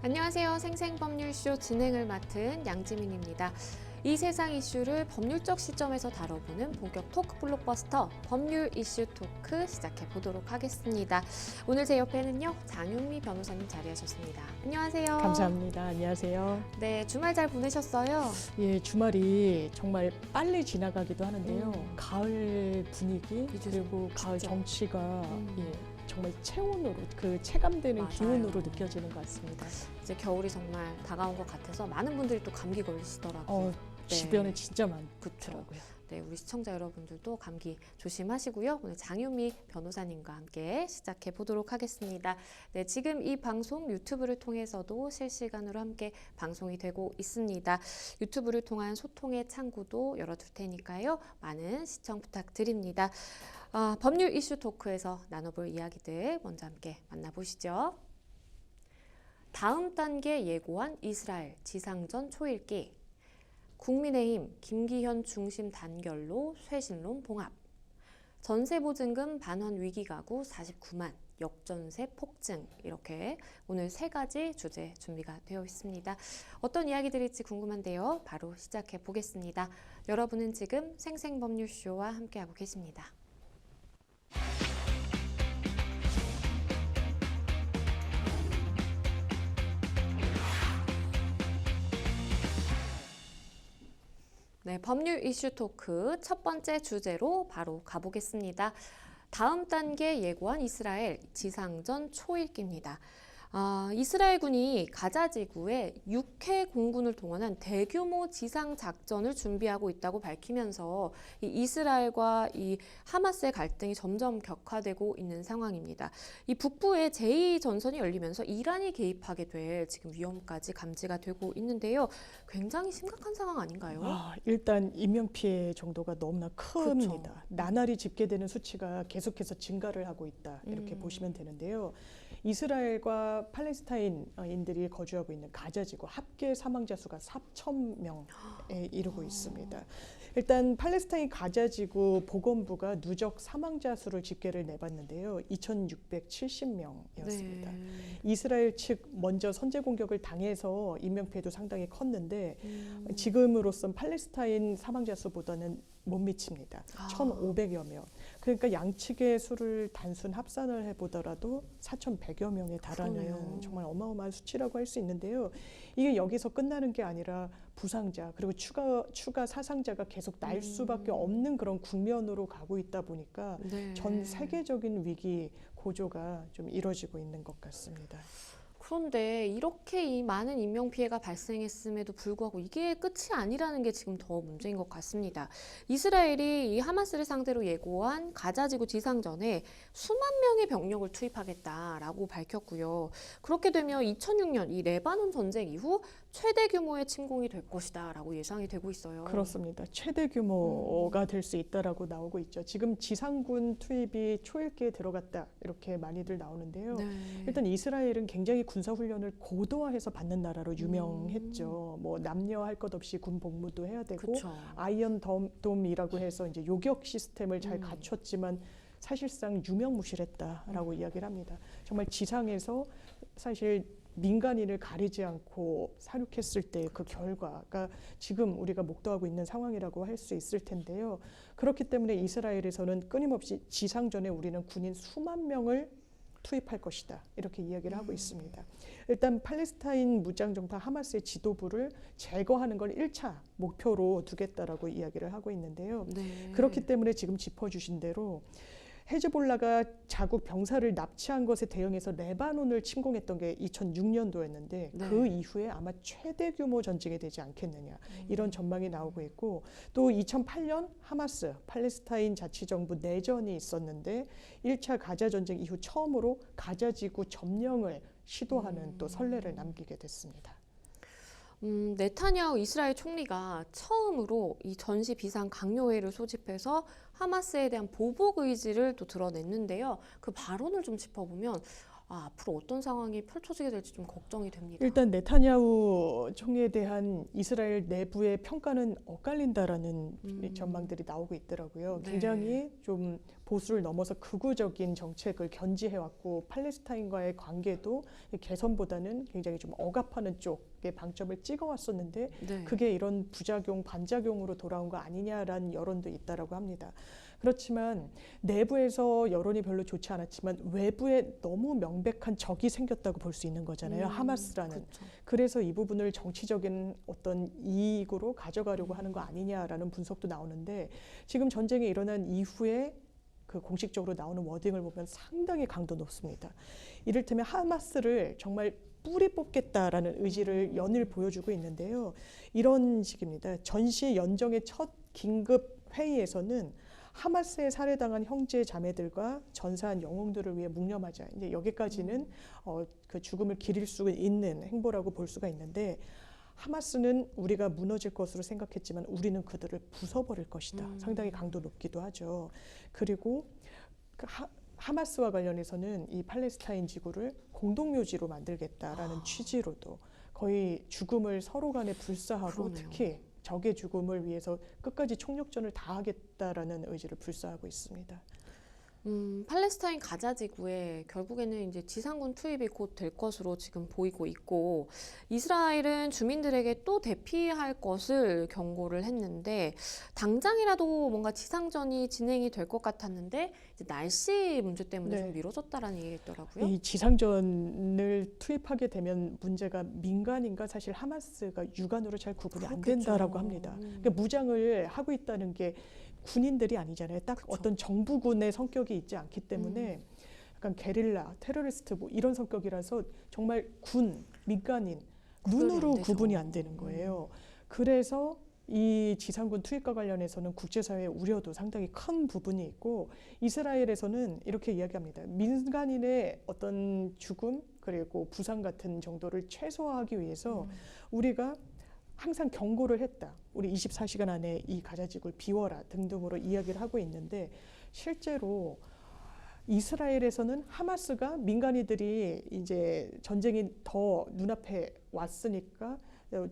안녕하세요. 생생법률쇼 진행을 맡은 양지민입니다. 이 세상 이슈를 법률적 시점에서 다뤄보는 본격 토크 블록버스터 법률 이슈 토크 시작해 보도록 하겠습니다. 오늘 제 옆에는요, 장윤미 변호사님 자리하셨습니다. 안녕하세요. 감사합니다. 안녕하세요. 네, 주말 잘 보내셨어요? 예, 주말이 정말 빨리 지나가기도 하는데요. 가을 분위기 그리고 가을 정치가 정말 체온으로 체감되는 맞아요. 기온으로 느껴지는 것 같습니다. 이제 겨울이 정말 다가온 것 같아서 많은 분들이 또 감기 걸리시더라고요. 네. 주변에 진짜 많더라고요. 네, 우리 시청자 여러분들도 감기 조심하시고요. 오늘 장윤미 변호사님과 함께 시작해 보도록 하겠습니다. 네, 지금 이 방송 유튜브를 통해서도 실시간으로 함께 방송이 되고 있습니다. 유튜브를 통한 소통의 창구도 열어둘 테니까요. 많은 시청 부탁드립니다. 법률 이슈 토크에서 나눠볼 이야기들 먼저 함께 만나보시죠. 다음 단계 예고한 이스라엘 지상전 초읽기. 국민의힘 김기현 중심 단결로 쇄신론 봉합. 전세보증금 반환 위기 가구 49만, 역전세 폭증. 이렇게 오늘 세 가지 주제 준비가 되어 있습니다. 어떤 이야기들일지 궁금한데요. 바로 시작해 보겠습니다. 여러분은 지금 생생법률쇼와 함께하고 계십니다. 네, 법률 이슈 토크 첫 번째 주제로 바로 가보겠습니다. 다음 단계 예고한 이스라엘 지상전 초읽기입니다. 이스라엘군이 가자 지구에 6회 공군을 동원한 대규모 지상 작전을 준비하고 있다고 밝히면서 이 이스라엘과 이 하마스의 갈등이 점점 격화되고 있는 상황입니다. 이 북부에 제2전선이 열리면서 이란이 개입하게 될 지금 위험까지 감지가 되고 있는데요. 굉장히 심각한 상황 아닌가요? 일단 인명피해 정도가 너무나 큽니다. 그렇죠. 나날이 집계되는 수치가 계속해서 증가를 하고 있다. 이렇게 보시면 되는데요. 이스라엘과 팔레스타인인들이 거주하고 있는 가자지구 합계 사망자 수가 4,000명에 이르고 있습니다. 일단 팔레스타인 가자지구 보건부가 누적 사망자 수를 집계를 내봤는데요. 2,670명이었습니다. 네. 이스라엘 측 먼저 선제 공격을 당해서 인명피해도 상당히 컸는데 지금으로선 팔레스타인 사망자 수보다는 못 미칩니다. 1,500여 명. 그러니까 양측의 수를 단순 합산을 해보더라도 4,100여 명에 달하는 그러네요. 정말 어마어마한 수치라고 할 수 있는데요. 이게 여기서 끝나는 게 아니라 부상자 그리고 추가 사상자가 계속 날 수밖에 없는 그런 국면으로 가고 있다 보니까 네. 전 세계적인 위기 고조가 좀 이뤄지고 있는 것 같습니다. 그런데 이렇게 이 많은 인명피해가 발생했음에도 불구하고 이게 끝이 아니라는 게 지금 더 문제인 것 같습니다. 이스라엘이 이 하마스를 상대로 예고한 가자지구 지상전에 수만 명의 병력을 투입하겠다라고 밝혔고요. 그렇게 되면 2006년 이 레바논 전쟁 이후 최대 규모의 침공이 될 것이다라고 예상이 되고 있어요. 그렇습니다. 최대 규모가 될 수 있다라고 나오고 있죠. 지금 지상군 투입이 초읽기에 들어갔다 이렇게 많이들 나오는데요. 네. 일단 이스라엘은 굉장히 군사훈련을 고도화해서 받는 나라로 유명했죠. 뭐 남녀 할 것 없이 군 복무도 해야 되고 그쵸. 아이언 돔이라고 해서 이제 요격 시스템을 잘 갖췄지만 사실상 유명무실했다라고 이야기를 합니다. 정말 지상에서 사실 민간인을 가리지 않고 사륙했을 때 그 결과가 지금 우리가 목도하고 있는 상황이라고 할 수 있을 텐데요. 그렇기 때문에 이스라엘에서는 끊임없이 지상전에 우리는 군인 수만 명을 투입할 것이다. 이렇게 이야기를 하고 있습니다. 일단 팔레스타인 무장정파 하마스의 지도부를 제거하는 걸 1차 목표로 두겠다라고 이야기를 하고 있는데요. 네. 그렇기 때문에 지금 짚어주신 대로 헤즈볼라가 자국 병사를 납치한 것에 대응해서 레바논을 침공했던 게 2006년도였는데 네. 그 이후에 아마 최대 규모 전쟁이 되지 않겠느냐 이런 전망이 나오고 있고 또 2008년 하마스 팔레스타인 자치정부 내전이 있었는데 1차 가자 전쟁 이후 처음으로 가자지구 점령을 시도하는 또 선례를 남기게 됐습니다. 네타냐후 이스라엘 총리가 처음으로 이 전시 비상 강요회를 소집해서 하마스에 대한 보복 의지를 또 드러냈는데요. 그 발언을 좀 짚어보면 앞으로 어떤 상황이 펼쳐지게 될지 좀 걱정이 됩니다. 일단 네타냐후 총리에 대한 이스라엘 내부의 평가는 엇갈린다라는 전망들이 나오고 있더라고요. 네. 굉장히 좀 보수를 넘어서 극우적인 정책을 견지해왔고 팔레스타인과의 관계도 개선보다는 굉장히 좀 억압하는 쪽에 방점을 찍어왔었는데 네. 그게 이런 부작용, 반작용으로 돌아온 거 아니냐라는 여론도 있다라고 합니다. 그렇지만 내부에서 여론이 별로 좋지 않았지만 외부에 너무 명백한 적이 생겼다고 볼 수 있는 거잖아요. 하마스라는. 그렇죠. 그래서 이 부분을 정치적인 어떤 이익으로 가져가려고 하는 거 아니냐라는 분석도 나오는데 지금 전쟁이 일어난 이후에 그 공식적으로 나오는 워딩을 보면 상당히 강도 높습니다. 이를테면 하마스를 정말 뿌리 뽑겠다라는 의지를 연일 보여주고 있는데요. 이런 식입니다. 전시 연정의 첫 긴급 회의에서는 하마스에 살해당한 형제 자매들과 전사한 영웅들을 위해 묵념하자. 이제 여기까지는 그 죽음을 기릴 수 있는 행보라고 볼 수가 있는데 하마스는 우리가 무너질 것으로 생각했지만 우리는 그들을 부숴버릴 것이다. 상당히 강도 높기도 하죠. 그리고 그 하마스와 관련해서는 이 팔레스타인 지구를 공동묘지로 만들겠다라는 취지로도 거의 죽음을 서로 간에 불사하고 그러네요. 특히 적의 죽음을 위해서 끝까지 총력전을 다하겠다라는 의지를 불사하고 있습니다. 팔레스타인 가자 지구에 결국에는 이제 지상군 투입이 곧 될 것으로 지금 보이고 있고 이스라엘은 주민들에게 또 대피할 것을 경고를 했는데 당장이라도 뭔가 지상전이 진행이 될 것 같았는데 이제 날씨 문제 때문에 네. 좀 미뤄졌다라는 얘기가 있더라고요. 이 지상전을 투입하게 되면 문제가 민간인과 사실 하마스가 육안으로 잘 구분이 안 그렇겠죠. 된다라고 합니다. 그러니까 무장을 하고 있다는 게 군인들이 아니잖아요. 딱 그쵸. 어떤 정부군의 성격이 있지 않기 때문에 약간 게릴라, 테러리스트 뭐 이런 성격이라서 정말 군, 민간인 구별이 눈으로 안 되죠. 구분이 안 되는 거예요. 그래서 이 지상군 투입과 관련해서는 국제사회의 우려도 상당히 큰 부분이 있고 이스라엘에서는 이렇게 이야기합니다. 민간인의 어떤 죽음 그리고 부상 같은 정도를 최소화하기 위해서 우리가 항상 경고를 했다. 우리 24시간 안에 이 가자지구를 비워라 등등으로 이야기를 하고 있는데 실제로 이스라엘에서는 하마스가 민간인들이 이제 전쟁이 더 눈앞에 왔으니까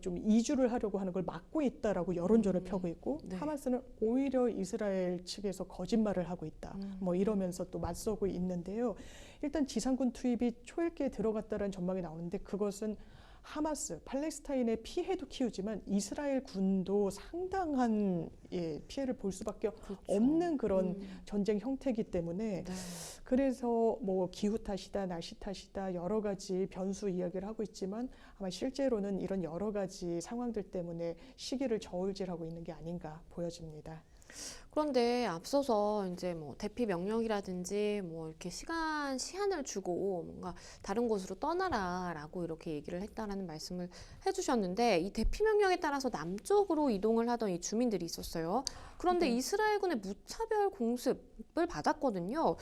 좀 이주를 하려고 하는 걸 막고 있다라고 여론전을 펴고 있고 네. 하마스는 오히려 이스라엘 측에서 거짓말을 하고 있다. 뭐 이러면서 또 맞서고 있는데요. 일단 지상군 투입이 초읽기에 들어갔다는 전망이 나오는데 그것은 하마스, 팔레스타인의 피해도 키우지만 이스라엘 군도 상당한 피해를 볼 수밖에 그렇죠. 없는 그런 전쟁 형태이기 때문에 네. 그래서 뭐 기후 탓이다, 날씨 탓이다 여러 가지 변수 이야기를 하고 있지만 아마 실제로는 이런 여러 가지 상황들 때문에 시기를 저울질하고 있는 게 아닌가 보여집니다. 그런데 앞서서 이제 뭐 대피 명령이라든지 뭐 이렇게 시한을 주고 뭔가 다른 곳으로 떠나라라고 이렇게 얘기를 했다라는 말씀을 해주셨는데 이 대피 명령에 따라서 남쪽으로 이동을 하던 이 주민들이 있었어요. 그런데 네. 이스라엘군의 무차별 공습을 받았거든요.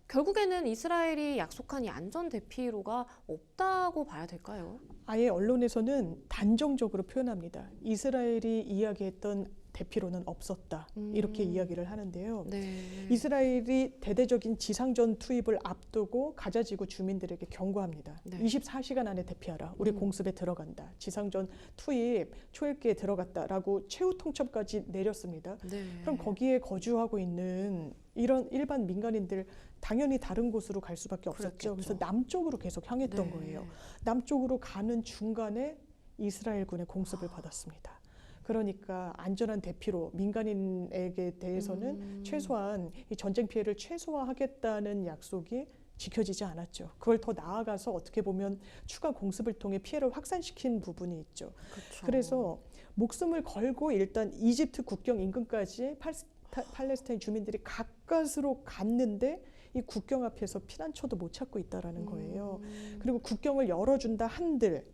결국에는 이스라엘이 약속한 이 안전 대피로가 없다고 봐야 될까요? 아예 언론에서는 단정적으로 표현합니다. 이스라엘이 이야기했던 대피로는 없었다. 이렇게 이야기를 하는데요. 네. 이스라엘이 대대적인 지상전 투입을 앞두고 가자지구 주민들에게 경고합니다. 네. 24시간 안에 대피하라. 우리 공습에 들어간다. 지상전 투입 초읽기에 들어갔다라고 최후 통첩까지 내렸습니다. 네. 그럼 거기에 거주하고 있는 이런 일반 민간인들 당연히 다른 곳으로 갈 수밖에 없었죠. 그랬겠죠. 그래서 남쪽으로 계속 향했던 네. 거예요. 남쪽으로 가는 중간에 이스라엘군의 공습을 받았습니다. 그러니까 안전한 대피로 민간인에게 대해서는 최소한 이 전쟁 피해를 최소화하겠다는 약속이 지켜지지 않았죠. 그걸 더 나아가서 어떻게 보면 추가 공습을 통해 피해를 확산시킨 부분이 있죠. 그렇죠. 그래서 목숨을 걸고 일단 이집트 국경 인근까지 팔레스타인 주민들이 가까스로 갔는데 이 국경 앞에서 피난처도 못 찾고 있다라는 거예요. 그리고 국경을 열어준다 한들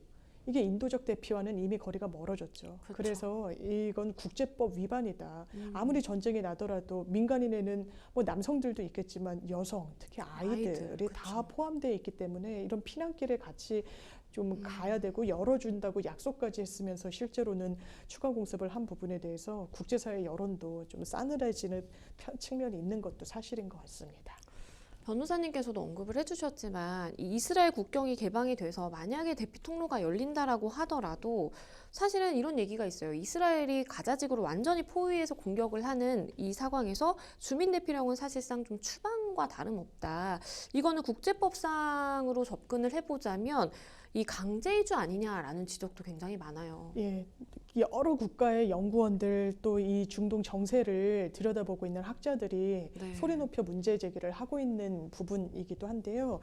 이게 인도적 대피와는 이미 거리가 멀어졌죠. 그렇죠. 그래서 이건 국제법 위반이다. 아무리 전쟁이 나더라도 민간인에는 뭐 남성들도 있겠지만 여성, 특히 아이들이 다 그렇죠. 포함되어 있기 때문에 이런 피난길에 같이 좀 가야 되고 열어준다고 약속까지 했으면서 실제로는 추가 공습을 한 부분에 대해서 국제사회 여론도 좀 싸늘해지는 측면이 있는 것도 사실인 것 같습니다. 변호사님께서도 언급을 해주셨지만 이 이스라엘 국경이 개방이 돼서 만약에 대피 통로가 열린다라고 하더라도 사실은 이런 얘기가 있어요. 이스라엘이 가자지구를 완전히 포위해서 공격을 하는 이 상황에서 주민 대피령은 사실상 좀 추방과 다름없다. 이거는 국제법상으로 접근을 해보자면 이 강제 이주 아니냐라는 지적도 굉장히 많아요. 예, 여러 국가의 연구원들 또 이 중동 정세를 들여다보고 있는 학자들이 네. 소리 높여 문제 제기를 하고 있는 부분이기도 한데요.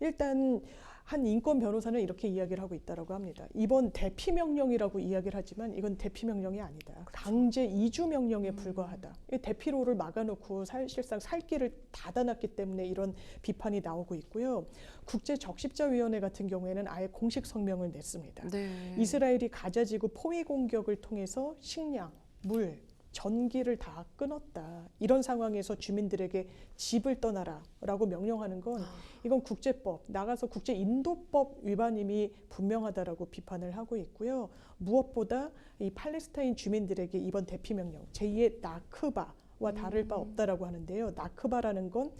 일단 한 인권 변호사는 이렇게 이야기를 하고 있다라고 합니다. 이번 대피 명령이라고 이야기를 하지만 이건 대피 명령이 아니다. 강제 이주 명령에 불과하다. 이 대피로를 막아놓고 사실상 살 길을 닫아놨기 때문에 이런 비판이 나오고 있고요. 국제적십자위원회 같은 경우에는 아예 공식 성명을 냈습니다. 네. 이스라엘이 가자지구 포위 공격을 통해서 식량, 물, 전기를 다 끊었다. 이런 상황에서 주민들에게 집을 떠나라라고 명령하는 건 이건 국제법, 나가서 국제인도법 위반임이 분명하다라고 비판을 하고 있고요. 무엇보다 이 팔레스타인 주민들에게 이번 대피 명령, 제2의 나크바와 다를 바 없다라고 하는데요. 나크바라는 건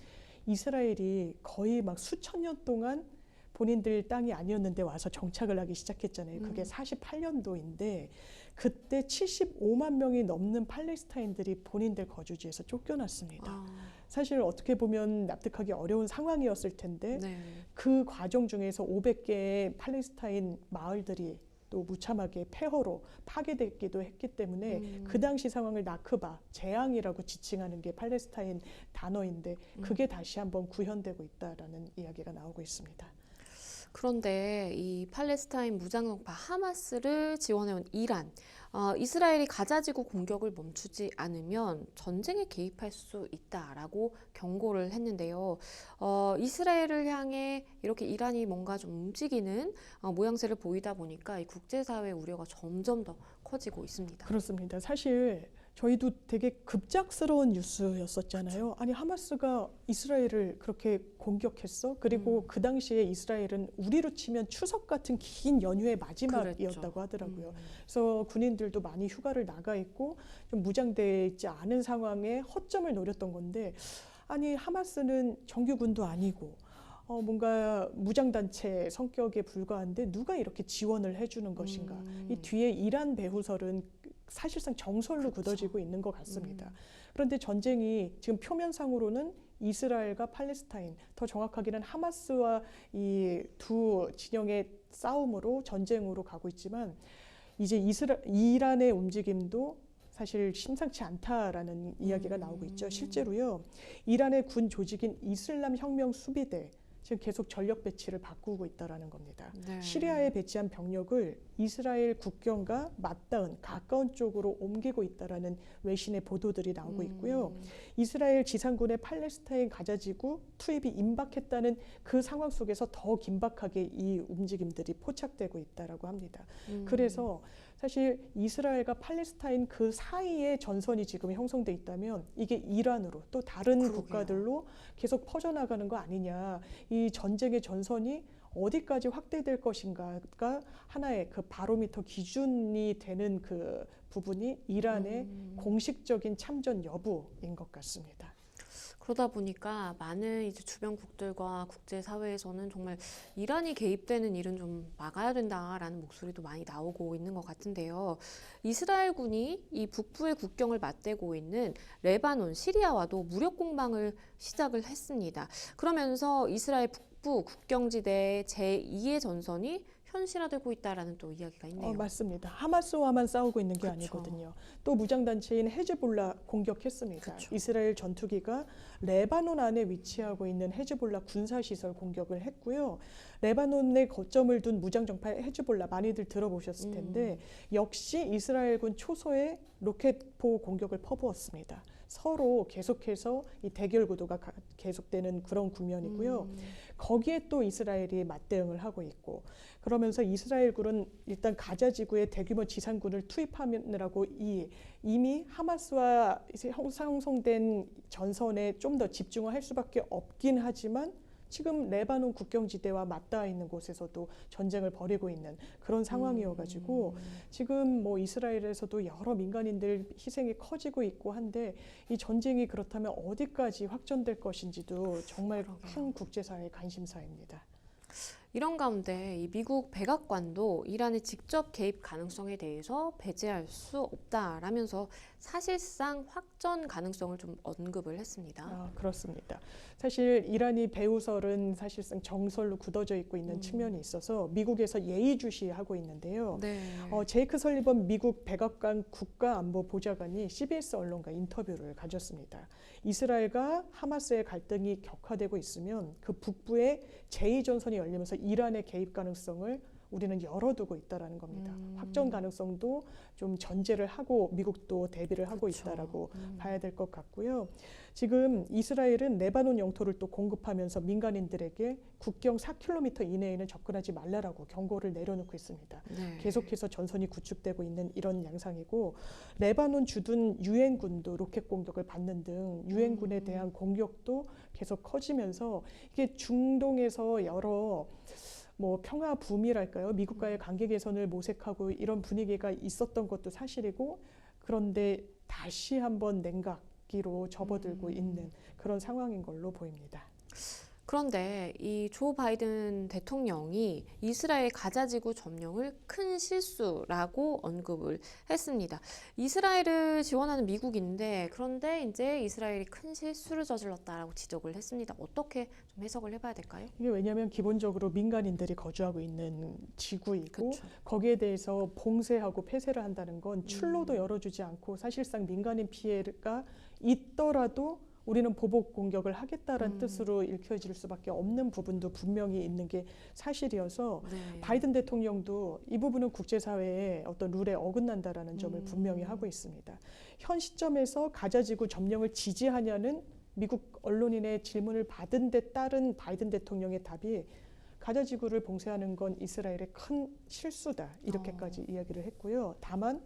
이스라엘이 거의 막 수천 년 동안 본인들 땅이 아니었는데 와서 정착을 하기 시작했잖아요. 그게 48년도인데 그때 75만 명이 넘는 팔레스타인들이 본인들 거주지에서 쫓겨났습니다. 사실 어떻게 보면 납득하기 어려운 상황이었을 텐데 네. 그 과정 중에서 500개의 팔레스타인 마을들이 또 무참하게 폐허로 파괴됐기도 했기 때문에 그 당시 상황을 나크바, 재앙이라고 지칭하는 게 팔레스타인 단어인데 그게 다시 한번 구현되고 있다라는 이야기가 나오고 있습니다. 그런데 이 팔레스타인 무장정파 하마스를 지원해온 이란, 이스라엘이 가자지구 공격을 멈추지 않으면 전쟁에 개입할 수 있다라고 경고를 했는데요. 이스라엘을 향해 이렇게 이란이 뭔가 좀 움직이는 모양새를 보이다 보니까 이 국제사회 우려가 점점 더 커지고 있습니다. 그렇습니다. 사실 저희도 되게 급작스러운 뉴스였었잖아요. 아니 하마스가 이스라엘을 그렇게 공격했어? 그리고 그 당시에 이스라엘은 우리로 치면 추석 같은 긴 연휴의 마지막이었다고 하더라고요. 그래서 군인들도 많이 휴가를 나가 있고 좀 무장돼 있지 않은 상황에 허점을 노렸던 건데 아니 하마스는 정규군도 아니고 뭔가 무장단체 성격에 불과한데 누가 이렇게 지원을 해주는 것인가. 이 뒤에 이란 배후설은 사실상 정설로 굳어지고 있는 것 같습니다. 그런데 전쟁이 지금 표면상으로는 이스라엘과 팔레스타인, 더 정확하게는 하마스와 이 두 진영의 싸움으로 전쟁으로 가고 있지만 이제 이란의 움직임도 사실 심상치 않다라는 이야기가 나오고 있죠. 실제로요. 이란의 군 조직인 이슬람 혁명 수비대 지금 계속 전력 배치를 바꾸고 있다라는 겁니다. 네. 시리아에 배치한 병력을 이스라엘 국경과 맞닿은 가까운 쪽으로 옮기고 있다라는 외신의 보도들이 나오고 있고요. 이스라엘 지상군의 팔레스타인 가자지구 투입이 임박했다는 그 상황 속에서 더 긴박하게 이 움직임들이 포착되고 있다라고 합니다. 그래서 사실 이스라엘과 팔레스타인 그 사이에 전선이 지금 형성돼 있다면 이게 이란으로 또 다른 그러게요. 국가들로 계속 퍼져나가는 거 아니냐. 이 전쟁의 전선이 어디까지 확대될 것인가가 하나의 그 바로미터 기준이 되는 그 부분이 이란의 공식적인 참전 여부인 것 같습니다. 그러다 보니까 많은 이제 주변국들과 국제사회에서는 정말 이란이 개입되는 일은 좀 막아야 된다라는 목소리도 많이 나오고 있는 것 같은데요. 이스라엘군이 이 북부의 국경을 맞대고 있는 레바논, 시리아와도 무력 공방을 시작을 했습니다. 그러면서 이스라엘 북부 국경지대의 제2의 전선이 현실화되고 있다라는 또 이야기가 있네요. 맞습니다. 하마스와만 싸우고 있는 게 그쵸. 아니거든요. 또 무장단체인 헤즈볼라 공격했습니다. 그쵸. 이스라엘 전투기가 레바논 안에 위치하고 있는 헤즈볼라 군사시설 공격을 했고요. 레바논에 거점을 둔 무장정파 헤즈볼라 많이들 들어보셨을 텐데 역시 이스라엘군 초소에 로켓포 공격을 퍼부었습니다. 서로 계속해서 이 대결 구도가 계속되는 그런 국면이고요. 거기에 또 이스라엘이 맞대응을 하고 있고 그러면서 이스라엘군은 일단 가자지구에 대규모 지상군을 투입하느라고 이미 하마스와 형성된 전선에 좀 더 집중을 할 수밖에 없긴 하지만 지금 레바논 국경지대와 맞닿아 있는 곳에서도 전쟁을 벌이고 있는 그런 상황이어가지고 지금 뭐 이스라엘에서도 여러 민간인들 희생이 커지고 있고 한데 이 전쟁이 그렇다면 어디까지 확전될 것인지도 정말 큰 국제사회의 관심사입니다. 이런 가운데 이 미국 백악관도 이란의 직접 개입 가능성에 대해서 배제할 수 없다라면서 사실상 확전 가능성을 좀 언급을 했습니다. 그렇습니다. 사실 이란이 배후설은 사실상 정설로 굳어져 있고 있는 측면이 있어서 미국에서 예의주시하고 있는데요. 네. 제이크 설리번 미국 백악관 국가안보보좌관이 CBS 언론과 인터뷰를 가졌습니다. 이스라엘과 하마스의 갈등이 격화되고 있으면 그 북부에 제2전선이 열리면서 이란의 개입 가능성을 우리는 열어두고 있다라는 겁니다. 확전 가능성도 좀 전제를 하고 미국도 대비를 하고 있다라고 봐야 될 것 같고요. 지금 이스라엘은 레바논 영토를 또 공급하면서 민간인들에게 국경 4km 이내에는 접근하지 말라라고 경고를 내려놓고 있습니다. 네. 계속해서 전선이 구축되고 있는 이런 양상이고 레바논 주둔 유엔군도 로켓 공격을 받는 등 유엔군에 대한 공격도 계속 커지면서 이게 중동에서 여러 뭐 평화 붐이랄까요? 미국과의 관계 개선을 모색하고 이런 분위기가 있었던 것도 사실이고 그런데 다시 한번 냉각기로 접어들고 있는 그런 상황인 걸로 보입니다. 그런데 이 조 바이든 대통령이 이스라엘 가자지구 점령을 큰 실수라고 언급을 했습니다. 이스라엘을 지원하는 미국인데 그런데 이제 이스라엘이 큰 실수를 저질렀다라고 지적을 했습니다. 어떻게 좀 해석을 해봐야 될까요? 이게 왜냐하면 기본적으로 민간인들이 거주하고 있는 지구이고 그쵸. 거기에 대해서 봉쇄하고 폐쇄를 한다는 건 출로도 열어주지 않고 사실상 민간인 피해가 있더라도 우리는 보복 공격을 하겠다는 뜻으로 읽혀질 수밖에 없는 부분도 분명히 있는 게 사실이어서 네. 바이든 대통령도 이 부분은 국제사회의 어떤 룰에 어긋난다라는 점을 분명히 하고 있습니다. 현 시점에서 가자지구 점령을 지지하냐는 미국 언론인의 질문을 받은 데 따른 바이든 대통령의 답이 가자지구를 봉쇄하는 건 이스라엘의 큰 실수다 이렇게까지 이야기를 했고요. 다만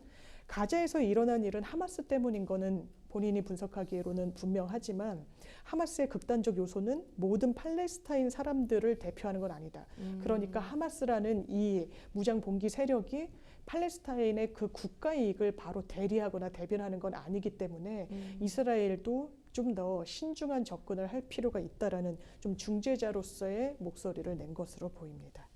가자에서 일어난 일은 하마스 때문인 거는 본인이 분석하기로는 분명하지만 하마스의 극단적 요소는 모든 팔레스타인 사람들을 대표하는 건 아니다. 그러니까 하마스라는 이 무장 봉기 세력이 팔레스타인의 그 국가 이익을 바로 대리하거나 대변하는 건 아니기 때문에 이스라엘도 좀 더 신중한 접근을 할 필요가 있다라는 좀 중재자로서의 목소리를 낸 것으로 보입니다.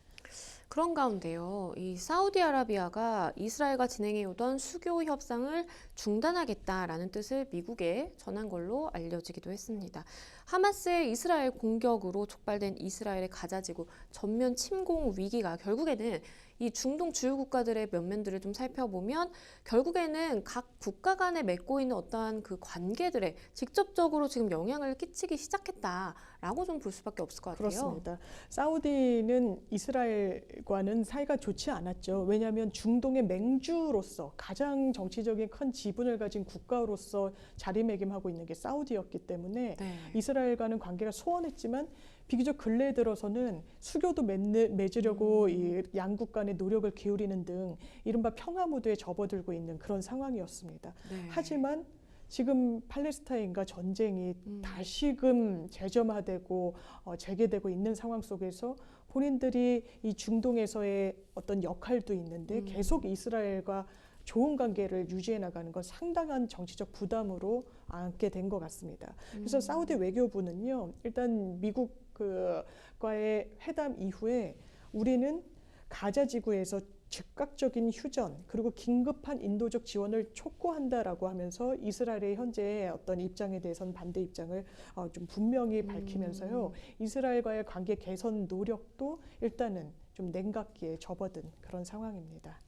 그런 가운데요, 이 사우디아라비아가 이스라엘과 진행해오던 수교 협상을 중단하겠다라는 뜻을 미국에 전한 걸로 알려지기도 했습니다. 하마스의 이스라엘 공격으로 촉발된 이스라엘의 가자지구 전면 침공 위기가 결국에는 이 중동 주요 국가들의 면면들을 좀 살펴보면 결국에는 각 국가 간에 맺고 있는 어떠한 그 관계들에 직접적으로 지금 영향을 끼치기 시작했다라고 좀 볼 수밖에 없을 것 같아요. 그렇습니다. 사우디는 이스라엘과는 사이가 좋지 않았죠. 왜냐하면 중동의 맹주로서 가장 정치적인 큰 지분을 가진 국가로서 자리매김하고 있는 게 사우디였기 때문에 네. 이스라엘과는 관계가 소원했지만 비교적 근래에 들어서는 수교도 맺으려고 이 양국 간의 노력을 기울이는 등 이른바 평화 무드에 접어들고 있는 그런 상황이었습니다. 네. 하지만 지금 팔레스타인과 전쟁이 다시금 재점화되고 재개되고 있는 상황 속에서 본인들이 이 중동에서의 어떤 역할도 있는데 계속 이스라엘과 좋은 관계를 유지해 나가는 건 상당한 정치적 부담으로 안게 된 것 같습니다. 그래서 사우디 외교부는요, 일단 미국과의 회담 이후에 우리는 가자 지구에서 즉각적인 휴전 그리고 긴급한 인도적 지원을 촉구한다라고 하면서 이스라엘의 현재의 어떤 입장에 대해서는 반대 입장을 좀 분명히 밝히면서요, 이스라엘과의 관계 개선 노력도 일단은 좀 냉각기에 접어든 그런 상황입니다.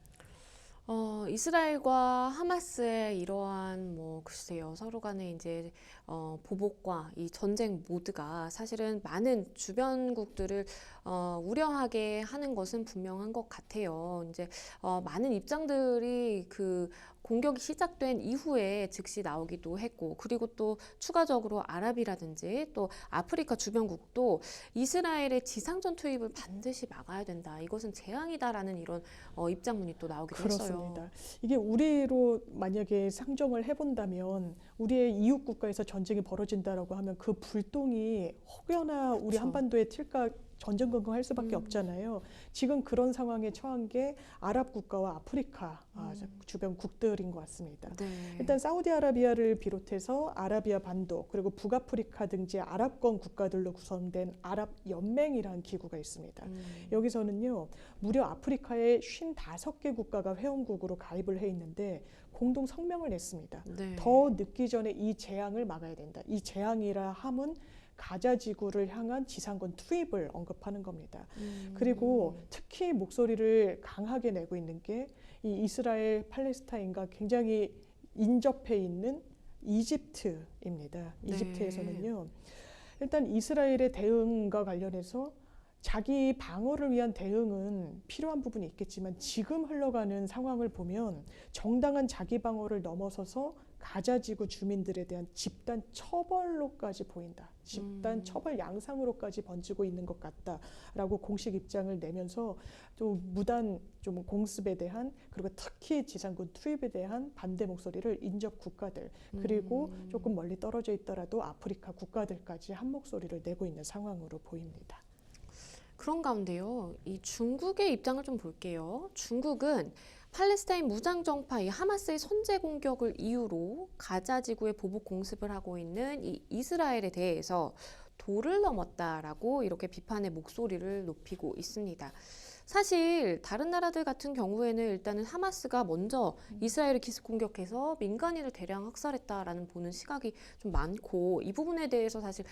이스라엘과 하마스의 이러한 글쎄요, 서로 간에 이제 보복과 이 전쟁 모드가 사실은 많은 주변국들을 우려하게 하는 것은 분명한 것 같아요. 이제 많은 입장들이 그 공격이 시작된 이후에 즉시 나오기도 했고, 그리고 또 추가적으로 아랍이라든지 또 아프리카 주변국도 이스라엘의 지상전 투입을 반드시 막아야 된다. 이것은 재앙이다라는 이런 입장문이 또 나오기도 했어요. 그렇습니다. 이게 우리로 만약에 상정을 해본다면 우리의 이웃 국가에서 전쟁이 벌어진다라고 하면 그 불똥이 혹여나 우리 그렇죠. 한반도에 튈까 전전긍긍할 수밖에 없잖아요. 지금 그런 상황에 처한 게 아랍 국가와 아프리카 주변 국들인 것 같습니다. 네. 일단 사우디아라비아를 비롯해서 아라비아 반도 그리고 북아프리카 등지 아랍권 국가들로 구성된 아랍 연맹이라는 기구가 있습니다. 여기서는요, 무려 아프리카의 55개 국가가 회원국으로 가입을 해 있는데 공동 성명을 냈습니다. 네. 더 늦기 전에 이 재앙을 막아야 된다. 이 재앙이라 함은 가자 지구를 향한 지상군 투입을 언급하는 겁니다. 그리고 특히 목소리를 강하게 내고 있는 게 이 이스라엘 팔레스타인과 굉장히 인접해 있는 이집트입니다. 네. 이집트에서는요, 일단 이스라엘의 대응과 관련해서 자기 방어를 위한 대응은 필요한 부분이 있겠지만 지금 흘러가는 상황을 보면 정당한 자기 방어를 넘어서서 가자지구 주민들에 대한 집단 처벌로까지 보인다. 집단 처벌 양상으로까지 번지고 있는 것 같다라고 공식 입장을 내면서 또 무단 좀 공습에 대한 그리고 특히 지상군 투입에 대한 반대 목소리를 인접 국가들 그리고 조금 멀리 떨어져 있더라도 아프리카 국가들까지 한 목소리를 내고 있는 상황으로 보입니다. 그런 가운데요, 이 중국의 입장을 좀 볼게요. 중국은 팔레스타인 무장정파 이 하마스의 선제 공격을 이유로 가자 지구에 보복 공습을 하고 있는 이 이스라엘에 대해서 도를 넘었다라고 이렇게 비판의 목소리를 높이고 있습니다. 사실 다른 나라들 같은 경우에는 일단은 하마스가 먼저 이스라엘을 기습 공격해서 민간인을 대량 학살했다라는 보는 시각이 좀 많고, 이 부분에 대해서 사실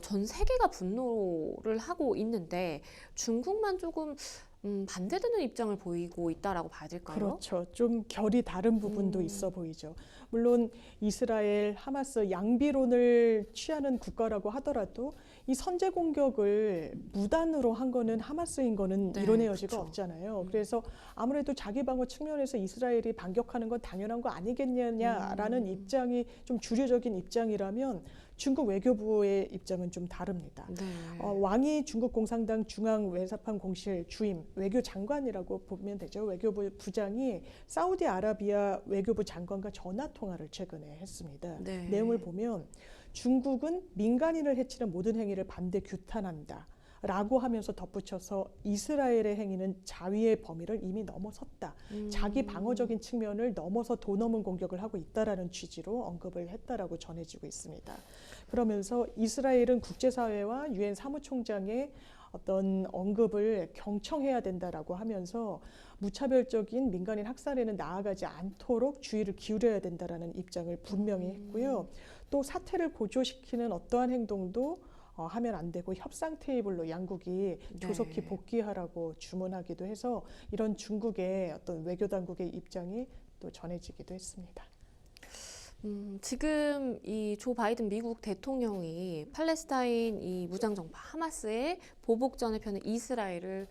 전 세계가 분노를 하고 있는데 중국만 조금 반대되는 입장을 보이고 있다라고 봐야 될까요? 그렇죠. 좀 결이 다른 부분도 있어 보이죠. 물론 이스라엘, 하마스 양비론을 취하는 국가라고 하더라도 이 선제 공격을 무단으로 한 거는 하마스인 거는 네, 이론의 여지가 그렇죠. 없잖아요. 그래서 아무래도 자기 방어 측면에서 이스라엘이 반격하는 건 당연한 거 아니겠냐라는 입장이 좀 주류적인 입장이라면 중국 외교부의 입장은 좀 다릅니다. 네. 왕이 중국 공산당 중앙 외사판 공실 주임 외교장관이라고 보면 되죠. 외교부 부장이 사우디아라비아 외교부 장관과 전화 통화를 최근에 했습니다. 네. 내용을 보면 중국은 민간인을 해치는 모든 행위를 반대 규탄한다. 라고 하면서 덧붙여서 이스라엘의 행위는 자위의 범위를 이미 넘어섰다. 자기 방어적인 측면을 넘어서 도 넘은 공격을 하고 있다라는 취지로 언급을 했다라고 전해지고 있습니다. 그러면서 이스라엘은 국제사회와 유엔 사무총장의 어떤 언급을 경청해야 된다라고 하면서 무차별적인 민간인 학살에는 나아가지 않도록 주의를 기울여야 된다라는 입장을 분명히 했고요. 또 사태를 고조시키는 어떠한 행동도 하면 안 되고 협상 테이블로 양국이 조속히 복귀하라고 주문하기도 해서 이런 중국의 어떤 외교 당국의 입장이 또 전해지기도 했습니다. 지금 이 조 바이든 미국 대통령이 팔레스타인 이 무장정파 하마스의 보복전을 펴는 이스라엘을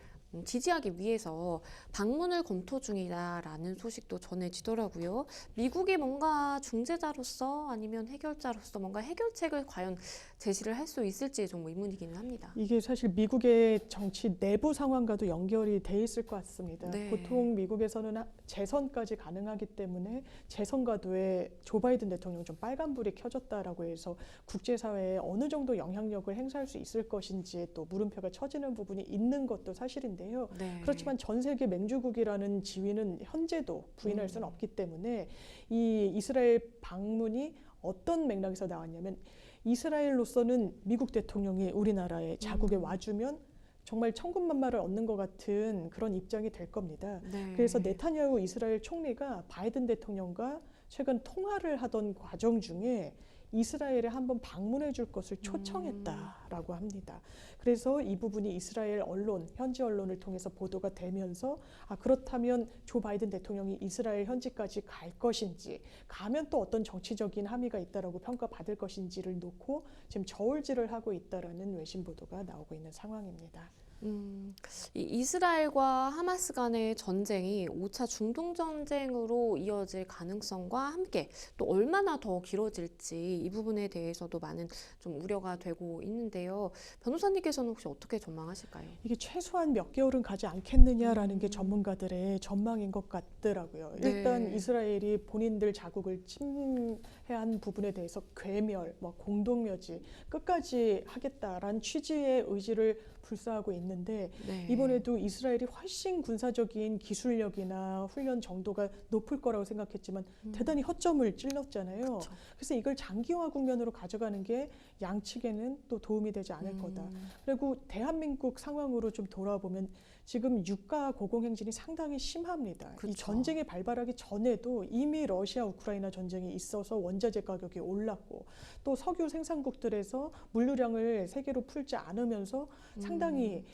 지지하기 위해서 방문을 검토 중이다라는 소식도 전해지더라고요. 미국이 뭔가 중재자로서 아니면 해결자로서 뭔가 해결책을 과연 제시를 할 수 있을지 좀 의문이기는 합니다. 이게 사실 미국의 정치 내부 상황과도 연결이 돼 있을 것 같습니다. 네. 보통 미국에서는 재선까지 가능하기 때문에 재선과도에 조 바이든 대통령 좀 빨간불이 켜졌다라고 해서 국제사회에 어느 정도 영향력을 행사할 수 있을 것인지에 또 물음표가 쳐지는 부분이 있는 것도 사실인데요. 네. 그렇지만 전 세계 맹주국이라는 지위는 현재도 부인할 수는 없기 때문에 이 이스라엘 방문이 어떤 맥락에서 나왔냐면 이스라엘로서는 미국 대통령이 우리나라에 자국에 와주면 정말 천군만마를 얻는 것 같은 그런 입장이 될 겁니다. 네. 그래서 네타냐후 이스라엘 총리가 바이든 대통령과 최근 통화를 하던 과정 중에 이스라엘에 한번 방문해 줄 것을 초청했다라고 합니다. 그래서 이 부분이 이스라엘 언론, 현지 언론을 통해서 보도가 되면서 그렇다면 조 바이든 대통령이 이스라엘 현지까지 갈 것인지, 가면 또 어떤 정치적인 함의가 있다라고 평가받을 것인지를 놓고 지금 저울질을 하고 있다라는 외신 보도가 나오고 있는 상황입니다. 이 이스라엘과 하마스 간의 전쟁이 5차 중동 전쟁으로 이어질 가능성과 함께 또 얼마나 더 길어질지 이 부분에 대해서도 많은 좀 우려가 되고 있는데요. 변호사님께서는 혹시 어떻게 전망하실까요? 이게 최소한 몇 개월은 가지 않겠느냐라는 게 전문가들의 전망인 것 같더라고요. 네. 일단 이스라엘이 본인들 자국을 침해한 부분에 대해서 괴멸, 공동묘지 끝까지 하겠다라는 취지의 의지를 불사하고 있는데 네. 이번에도 이스라엘이 훨씬 군사적인 기술력이나 훈련 정도가 높을 거라고 생각했지만 대단히 허점을 찔렀잖아요. 그쵸. 그래서 이걸 장기화 국면으로 가져가는 게 양측에는 또 도움이 되지 않을 거다. 그리고 대한민국 상황으로 좀 돌아보면 지금 유가 고공행진이 상당히 심합니다. 그쵸. 이 전쟁이 발발하기 전에도 이미 러시아 우크라이나 전쟁이 있어서 원자재 가격이 올랐고 또 석유 생산국들에서 물류량을 세계로 풀지 않으면서 상당히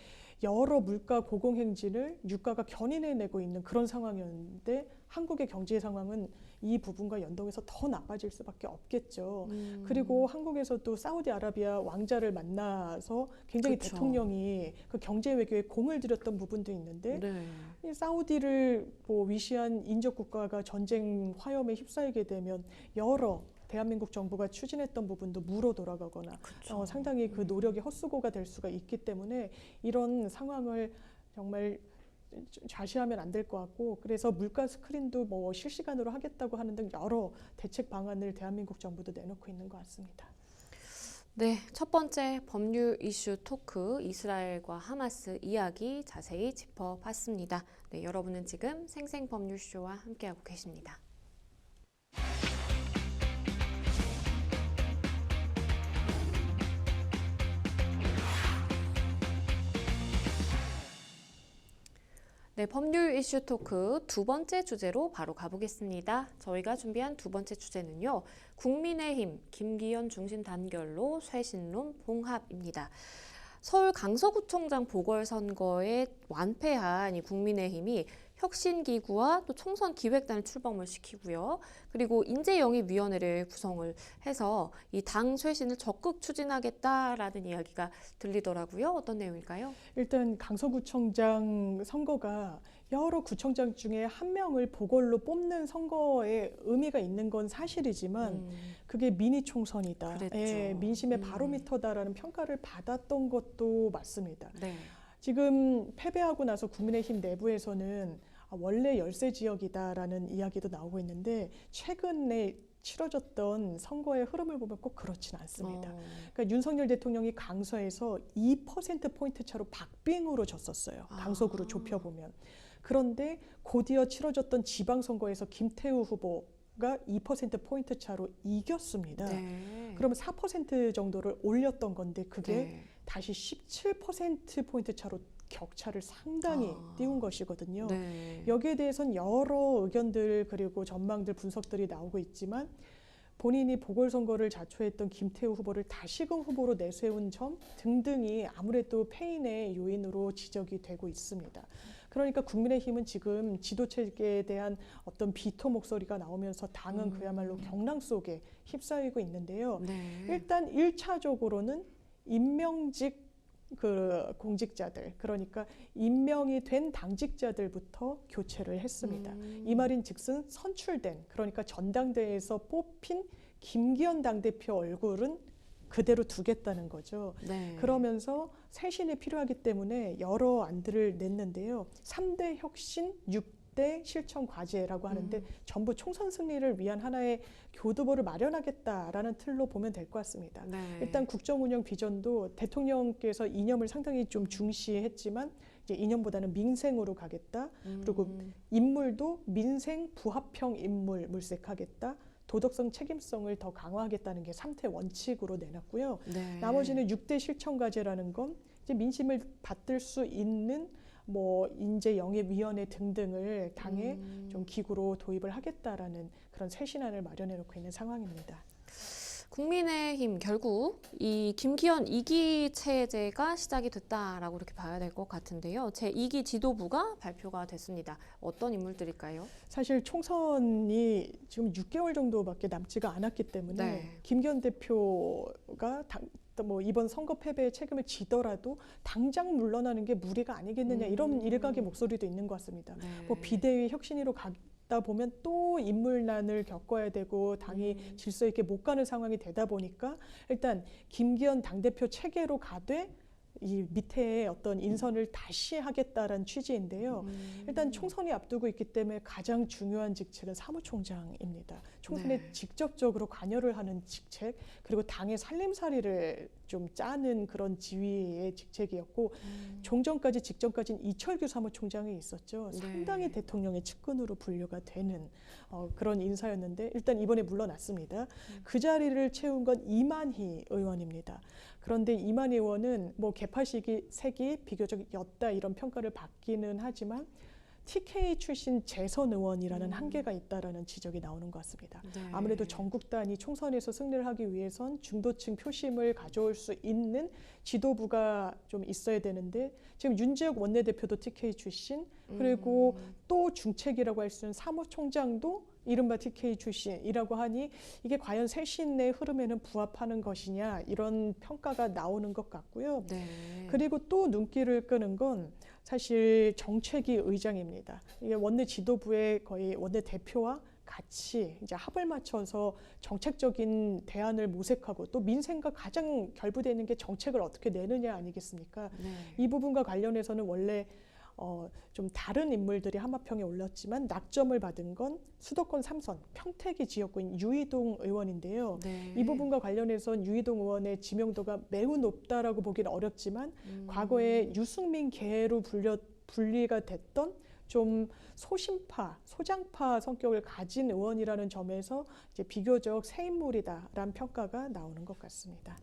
여러 물가 고공행진을 유가가 견인해내고 있는 그런 상황이었는데 한국의 경제 상황은 이 부분과 연동해서 더 나빠질 수밖에 없겠죠. 그리고 한국에서도 사우디아라비아 왕자를 만나서 굉장히 그쵸. 대통령이 그 경제 외교에 공을 들였던 부분도 있는데 네. 이 사우디를 위시한 인접 국가가 전쟁 화염에 휩싸이게 되면 여러 대한민국 정부가 추진했던 부분도 무로 돌아가거나 그쵸. 상당히 그 노력이 헛수고가 될 수가 있기 때문에 이런 상황을 정말 좌시하면 안 될 것 같고 그래서 물가 스크린도 실시간으로 하겠다고 하는 등 여러 대책 방안을 대한민국 정부도 내놓고 있는 것 같습니다. 네, 첫 번째 법률 이슈 토크 이스라엘과 하마스 이야기 자세히 짚어봤습니다. 네, 여러분은 지금 생생법률쇼와 함께하고 계십니다. 네, 법률 이슈 토크 두 번째 주제로 바로 가보겠습니다. 저희가 준비한 두 번째 주제는요. 국민의힘 김기현 중심 단결로 쇄신론 봉합입니다. 서울 강서구청장 보궐선거에 완패한 이 국민의힘이 혁신기구와 또 총선기획단을 출범을 시키고요. 그리고 인재영입위원회를 구성을 해서 이 당 쇄신을 적극 추진하겠다라는 이야기가 들리더라고요. 어떤 내용일까요? 일단 강서구청장 선거가 여러 구청장 중에 한 명을 보궐로 뽑는 선거에 의미가 있는 건 사실이지만 그게 미니 총선이다. 그랬죠. 민심의 바로미터다라는 평가를 받았던 것도 맞습니다. 네. 지금 패배하고 나서 국민의힘 내부에서는 원래 열세 지역이다라는 이야기도 나오고 있는데 최근에 치러졌던 선거의 흐름을 보면 꼭 그렇지는 않습니다. 그러니까 윤석열 대통령이 강서에서 2%포인트 차로 박빙으로 졌었어요. 강서구로 좁혀보면. 그런데 곧이어 치러졌던 지방선거에서 김태우 후보가 2%포인트 차로 이겼습니다. 네. 그러면 4% 정도를 올렸던 건데 그게 네. 다시 17%포인트 차로 격차를 상당히 띄운 것이거든요. 네. 여기에 대해서는 여러 의견들 그리고 전망들 분석들이 나오고 있지만 본인이 보궐선거를 자초했던 김태우 후보를 다시금 후보로 내세운 점 등등이 아무래도 패인의 요인으로 지적이 되고 있습니다. 그러니까 국민의힘은 지금 지도체계에 대한 어떤 비토 목소리가 나오면서 당은 그야말로 경랑 속에 휩싸이고 있는데요. 네. 일단 1차적으로는 임명직 공직자들, 그러니까 임명이 된 당직자들부터 교체를 했습니다. 이 말인즉슨 선출된, 그러니까 전당대회에서 뽑힌 김기현 당대표 얼굴은 그대로 두겠다는 거죠. 네. 그러면서 쇄신이 필요하기 때문에 여러 안들을 냈는데요. 3대 혁신, 6대 실천 과제라고 하는데 전부 총선 승리를 위한 하나의 교두보를 마련하겠다라는 틀로 보면 될 것 같습니다. 네. 일단 국정운영 비전도 대통령께서 이념을 상당히 좀 중시했지만 이제 이념보다는 민생으로 가겠다. 그리고 인물도 민생 부합형 인물 물색하겠다. 도덕성 책임성을 더 강화하겠다는 게 3대 원칙으로 내놨고요. 네. 나머지는 6대 실천 과제라는 건 이제 민심을 받들 수 있는 인재영입위원회 등등을 당에 좀 기구로 도입을 하겠다라는 그런 쇄신안을 마련해 놓고 있는 상황입니다. 국민의힘 결국 이 김기현 2기 체제가 시작이 됐다라고 이렇게 봐야 될 것 같은데요. 제2기 지도부가 발표가 됐습니다. 어떤 인물들일까요? 사실 총선이 지금 6개월 정도밖에 남지가 않았기 때문에 네. 김기현 대표가 또 뭐 이번 선거 패배의 책임을 지더라도 당장 물러나는 게 무리가 아니겠느냐 이런 일각의 목소리도 있는 것 같습니다. 네. 뭐 비대위 혁신위로 가다 보면 또 인물난을 겪어야 되고 당이 질서 있게 못 가는 상황이 되다 보니까 일단 김기현 당대표 체계로 가되 이 밑에 어떤 인선을 다시 하겠다라는 취지인데요. 일단 총선이 앞두고 있기 때문에 가장 중요한 직책은 사무총장입니다. 총선에 네. 직접적으로 관여를 하는 직책, 그리고 당의 살림살이를 좀 짜는 그런 지위의 직책이었고 종전까지 직전까지는 이철규 사무총장이 있었죠. 네. 상당히 대통령의 측근으로 분류가 되는 그런 인사였는데 일단 이번에 물러났습니다. 그 자리를 채운 건 이만희 의원입니다. 그런데 이만희 의원은 뭐 개파식이 비교적 였다 이런 평가를 받기는 하지만 TK 출신 재선 의원이라는 한계가 있다라는 지적이 나오는 것 같습니다. 네. 아무래도 전국단위 총선에서 승리를 하기 위해선 중도층 표심을 가져올 수 있는 지도부가 좀 있어야 되는데 지금 윤지혁 원내대표도 TK 출신 그리고 또 중책이라고 할 수 있는 사무총장도 이른바 TK 출신이라고 하니 이게 과연 쇄신의 흐름에는 부합하는 것이냐 이런 평가가 나오는 것 같고요. 네. 그리고 또 눈길을 끄는 건 사실 정책위 의장입니다. 이게 원내 지도부의 거의 원내 대표와 같이 이제 합을 맞춰서 정책적인 대안을 모색하고 또 민생과 가장 결부되어 있는 게 정책을 어떻게 내느냐 아니겠습니까? 네. 이 부분과 관련해서는 원래 좀 다른 인물들이 한마평에 올랐지만 낙점을 받은 건 수도권 3선 평택이 지역구인 유이동 의원인데요. 네. 이 부분과 관련해서는 유이동 의원의 지명도가 매우 높다라고 보기는 어렵지만 과거에 유승민 계로 분리가 됐던 좀 소심파, 소장파 성격을 가진 의원이라는 점에서 이제 비교적 새 인물이다라는 평가가 나오는 것 같습니다.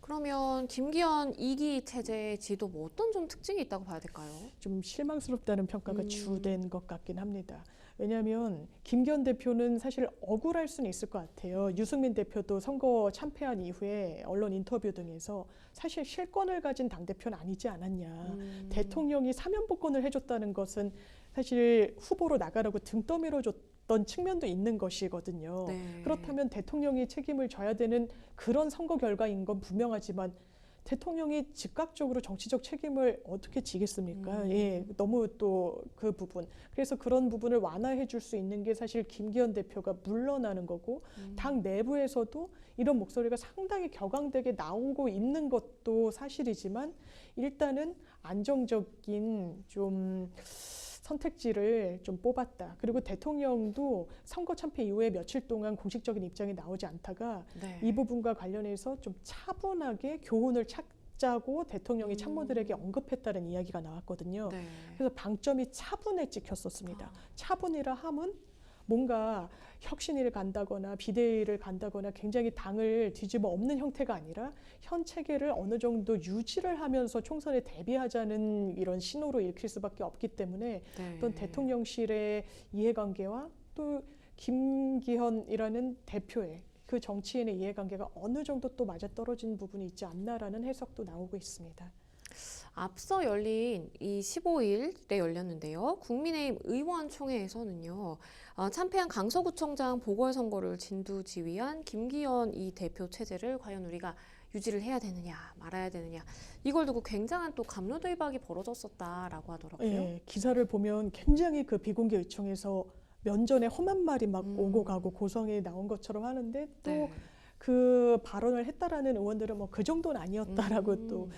그러면 김기현 2기 체제의 지도 뭐 어떤 좀 특징이 있다고 봐야 될까요? 좀 실망스럽다는 평가가 주된 것 같긴 합니다. 왜냐하면 김기현 대표는 사실 억울할 수는 있을 것 같아요. 유승민 대표도 선거 참패한 이후에 언론 인터뷰 등에서 사실 실권을 가진 당대표는 아니지 않았냐. 대통령이 사면복권을 해줬다는 것은 사실 후보로 나가라고 등 떠밀어줬던 측면도 있는 것이거든요. 네. 그렇다면 대통령이 책임을 져야 되는 그런 선거 결과인 건 분명하지만 대통령이 즉각적으로 정치적 책임을 어떻게 지겠습니까? 예, 너무 또 그 부분. 그래서 그런 부분을 완화해 줄 수 있는 게 사실 김기현 대표가 물러나는 거고 당 내부에서도 이런 목소리가 상당히 격앙되게 나오고 있는 것도 사실이지만 일단은 안정적인 좀 선택지를 좀 뽑았다. 그리고 대통령도 선거 참패 이후에 며칠 동안 공식적인 입장이 나오지 않다가 네. 이 부분과 관련해서 좀 차분하게 교훈을 찾자고 대통령이 참모들에게 언급했다는 이야기가 나왔거든요. 네. 그래서 방점이 차분에 찍혔었습니다. 차분이라 함은 뭔가 혁신위를 간다거나 비대위를 간다거나 굉장히 당을 뒤집어 엎는 형태가 아니라 현 체계를 어느 정도 유지를 하면서 총선에 대비하자는 이런 신호로 읽힐 수밖에 없기 때문에 네. 어떤 대통령실의 이해관계와 또 김기현이라는 대표의 그 정치인의 이해관계가 어느 정도 또 맞아떨어진 부분이 있지 않나라는 해석도 나오고 있습니다. 앞서 열린 이 15일에 열렸는데요. 국민의힘 의원총회에서는요. 참패한 강서구청장 보궐선거를 진두지휘한 김기현 이 대표 체제를 과연 우리가 유지를 해야 되느냐 말아야 되느냐 이걸 두고 굉장한 또 갑론의박이 벌어졌었다라고 하더라고요. 예, 기사를 보면 굉장히 그 비공개 의총에서 면전에 험한 말이 막 오고 가고 고성이 나온 것처럼 하는데 또 네. 그 발언을 했다라는 의원들은 뭐 그 정도는 아니었다라고 또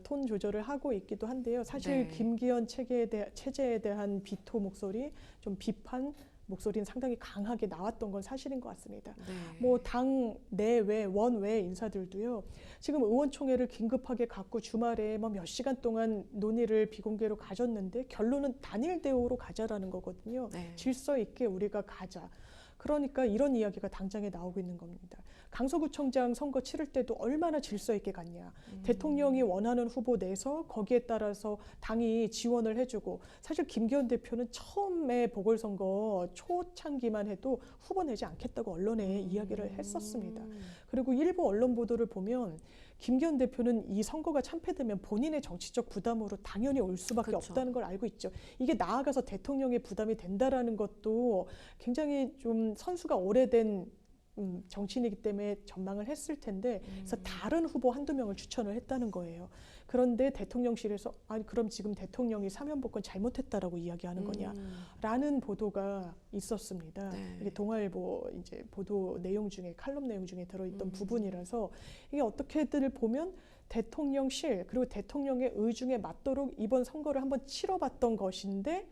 톤 조절을 하고 있기도 한데요. 사실 네. 김기현 체제에 대한 비토 목소리, 좀 비판 목소리는 상당히 강하게 나왔던 건 사실인 것 같습니다. 네. 뭐 당 내외, 원외 인사들도요. 지금 의원총회를 긴급하게 갖고 주말에 뭐 몇 시간 동안 논의를 비공개로 가졌는데 결론은 단일 대우로 가자라는 거거든요. 네. 질서 있게 우리가 가자. 그러니까 이런 이야기가 당장에 나오고 있는 겁니다. 강서구청장 선거 치를 때도 얼마나 질서 있게 갔냐. 대통령이 원하는 후보 내서 거기에 따라서 당이 지원을 해주고 사실 김기현 대표는 처음에 보궐선거 초창기만 해도 후보 내지 않겠다고 언론에 이야기를 했었습니다. 그리고 일부 언론 보도를 보면 김기현 대표는 이 선거가 참패되면 본인의 정치적 부담으로 당연히 올 수밖에 그렇죠. 없다는 걸 알고 있죠. 이게 나아가서 대통령의 부담이 된다라는 것도 굉장히 좀 선수가 오래된 정치인이기 때문에 전망을 했을 텐데 그래서 다른 후보 한두 명을 추천을 했다는 거예요. 그런데 대통령실에서 아니 그럼 지금 대통령이 사면복권 잘못했다라고 이야기하는 거냐라는 보도가 있었습니다. 네. 이게 동아일보 이제 보도 내용 중에 칼럼 내용 중에 들어있던 부분이라서 이게 어떻게들 보면 대통령실 그리고 대통령의 의중에 맞도록 이번 선거를 한번 치러봤던 것인데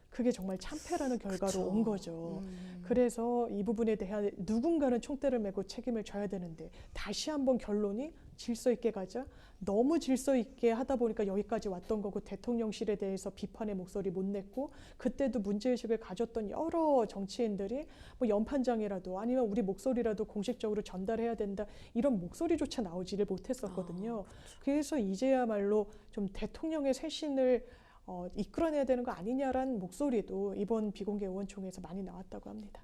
그게 정말 참패라는 결과로 그쵸. 온 거죠. 그래서 이 부분에 대한 누군가는 총대를 메고 책임을 져야 되는데 다시 한번 결론이 질서 있게 가자. 너무 질서 있게 하다 보니까 여기까지 왔던 거고 대통령실에 대해서 비판의 목소리 못 냈고 그때도 문제의식을 가졌던 여러 정치인들이 뭐 연판장이라도 아니면 우리 목소리라도 공식적으로 전달해야 된다 이런 목소리조차 나오지를 못했었거든요. 그래서 이제야말로 좀 대통령의 쇄신을 이끌어내야 되는 거 아니냐라는 목소리도 이번 비공개 의원총회에서 많이 나왔다고 합니다.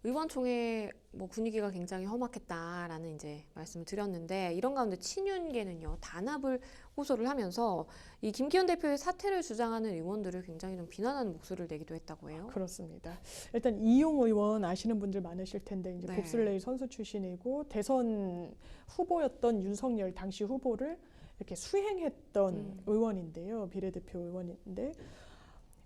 의원총회 뭐 분위기가 굉장히 험악했다라는 이제 말씀을 드렸는데 이런 가운데 친윤계는요 단합을 호소를 하면서 이 김기현 대표의 사퇴를 주장하는 의원들을 굉장히 좀 비난하는 목소리를 내기도 했다고 해요. 그렇습니다. 일단 이용 의원 아시는 분들 많으실 텐데 이제 네. 봅슬레이 선수 출신이고 대선 후보였던 윤석열 당시 후보를 이렇게 수행했던 의원인데요. 비례대표 의원인데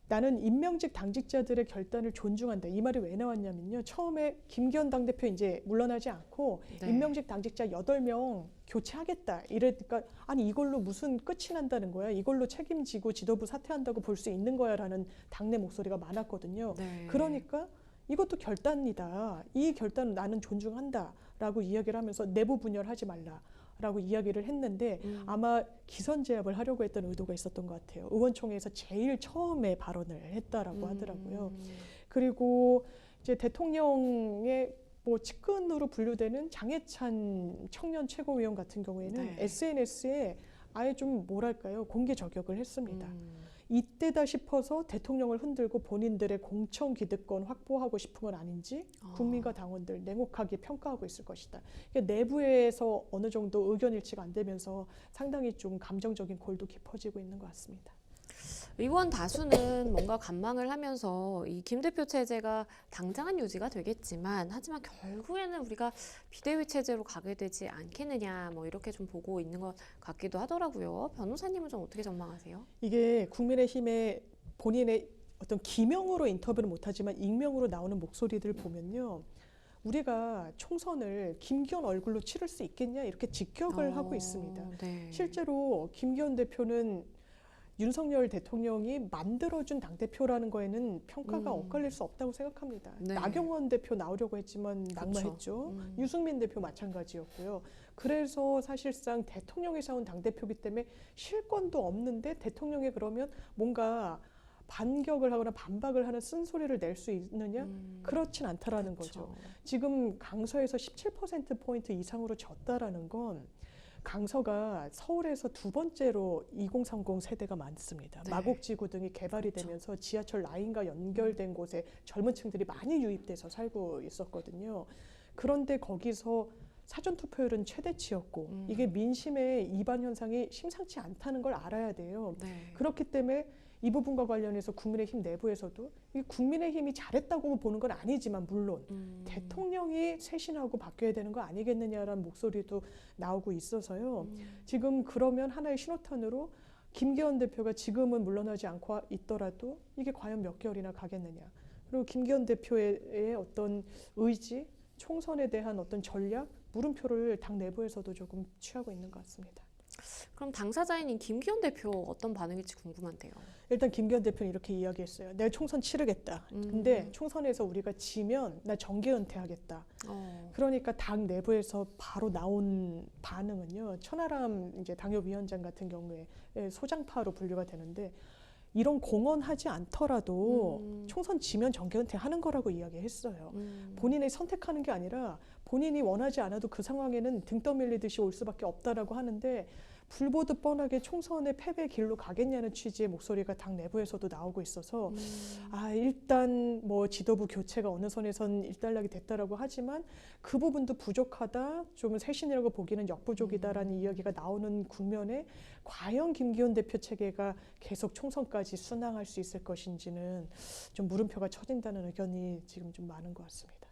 나는 임명직 당직자들의 결단을 존중한다. 이 말이 왜 나왔냐면요. 처음에 김기현 당대표 이제 물러나지 않고 네. 임명직 당직자 8명 교체하겠다. 이러니까 아니 이걸로 무슨 끝이 난다는 거야. 이걸로 책임지고 지도부 사퇴한다고 볼 수 있는 거야 라는 당내 목소리가 많았거든요. 네. 그러니까 이것도 결단이다. 이 결단은 나는 존중한다. 라고 이야기를 하면서 내부 분열하지 말라. 라고 이야기를 했는데 아마 기선제압을 하려고 했던 의도가 있었던 것 같아요. 의원총회에서 제일 처음에 발언을 했다라고 하더라고요. 그리고 이제 대통령의 뭐 측근으로 분류되는 장해찬 청년 최고위원 같은 경우에는 네. SNS에 아예 좀 뭐랄까요 공개 저격을 했습니다. 이때다 싶어서 대통령을 흔들고 본인들의 공천 기득권 확보하고 싶은 건 아닌지 국민과 당원들 냉혹하게 평가하고 있을 것이다. 그러니까 내부에서 어느 정도 의견 일치가 안 되면서 상당히 좀 감정적인 골도 깊어지고 있는 것 같습니다. 의원 다수는 뭔가 관망을 하면서 이 김 대표 체제가 당장은 유지가 되겠지만 하지만 결국에는 우리가 비대위 체제로 가게 되지 않겠느냐 뭐 이렇게 좀 보고 있는 것 같기도 하더라고요. 변호사님은 좀 어떻게 전망하세요? 이게 국민의힘의 본인의 어떤 기명으로 인터뷰를 못하지만 익명으로 나오는 목소리들을 보면요. 우리가 총선을 김기현 얼굴로 치를 수 있겠냐 이렇게 직격을 하고 있습니다. 네. 실제로 김기현 대표는 윤석열 대통령이 만들어준 당대표라는 거에는 평가가 엇갈릴 수 없다고 생각합니다. 네. 나경원 대표 나오려고 했지만 낙마했죠. 유승민 대표 마찬가지였고요. 그래서 사실상 대통령이 세운 당대표이기 때문에 실권도 없는데 대통령이 그러면 뭔가 반격을 하거나 반박을 하는 쓴소리를 낼 수 있느냐? 그렇진 않다라는 거죠. 지금 강서에서 17%포인트 이상으로 졌다라는 건 강서가 서울에서 두 번째로 2030 세대가 많습니다. 네. 마곡지구 등이 개발이 되면서 지하철 라인과 연결된 곳에 젊은 층들이 많이 유입돼서 살고 있었거든요. 그런데 거기서 사전투표율은 최대치였고 이게 민심의 이반 현상이 심상치 않다는 걸 알아야 돼요. 네. 그렇기 때문에 이 부분과 관련해서 국민의힘 내부에서도 이 국민의힘이 잘했다고 보는 건 아니지만 물론 대통령이 쇄신하고 바뀌어야 되는 거 아니겠느냐라는 목소리도 나오고 있어서요. 지금 그러면 하나의 신호탄으로 김기현 대표가 지금은 물러나지 않고 있더라도 이게 과연 몇 개월이나 가겠느냐. 그리고 김기현 대표의 어떤 의지, 총선에 대한 어떤 전략, 물음표를 당 내부에서도 조금 취하고 있는 것 같습니다. 그럼 당사자인 김기현 대표 어떤 반응일지 궁금한데요. 일단 김기현 대표는 이렇게 이야기했어요. 내가 총선 치르겠다. 근데 총선에서 우리가 지면 나 정계 은퇴하겠다. 그러니까 당 내부에서 바로 나온 반응은요. 천하람 이제 당협위원장 같은 경우에 소장파로 분류가 되는데 이런 공언하지 않더라도 총선 지면 정계 은퇴하는 거라고 이야기했어요. 본인이 선택하는 게 아니라 본인이 원하지 않아도 그 상황에는 등 떠밀리듯이 올 수밖에 없다라고 하는데 불보듯 뻔하게 총선의 패배 길로 가겠냐는 취지의 목소리가 당 내부에서도 나오고 있어서 일단 뭐 지도부 교체가 어느 선에선 일단락이 됐다라고 하지만 그 부분도 부족하다, 좀 쇄신이라고 보기는 역부족이다라는 이야기가 나오는 국면에 과연 김기현 대표 체계가 계속 총선까지 순항할 수 있을 것인지는 좀 물음표가 쳐진다는 의견이 지금 좀 많은 것 같습니다.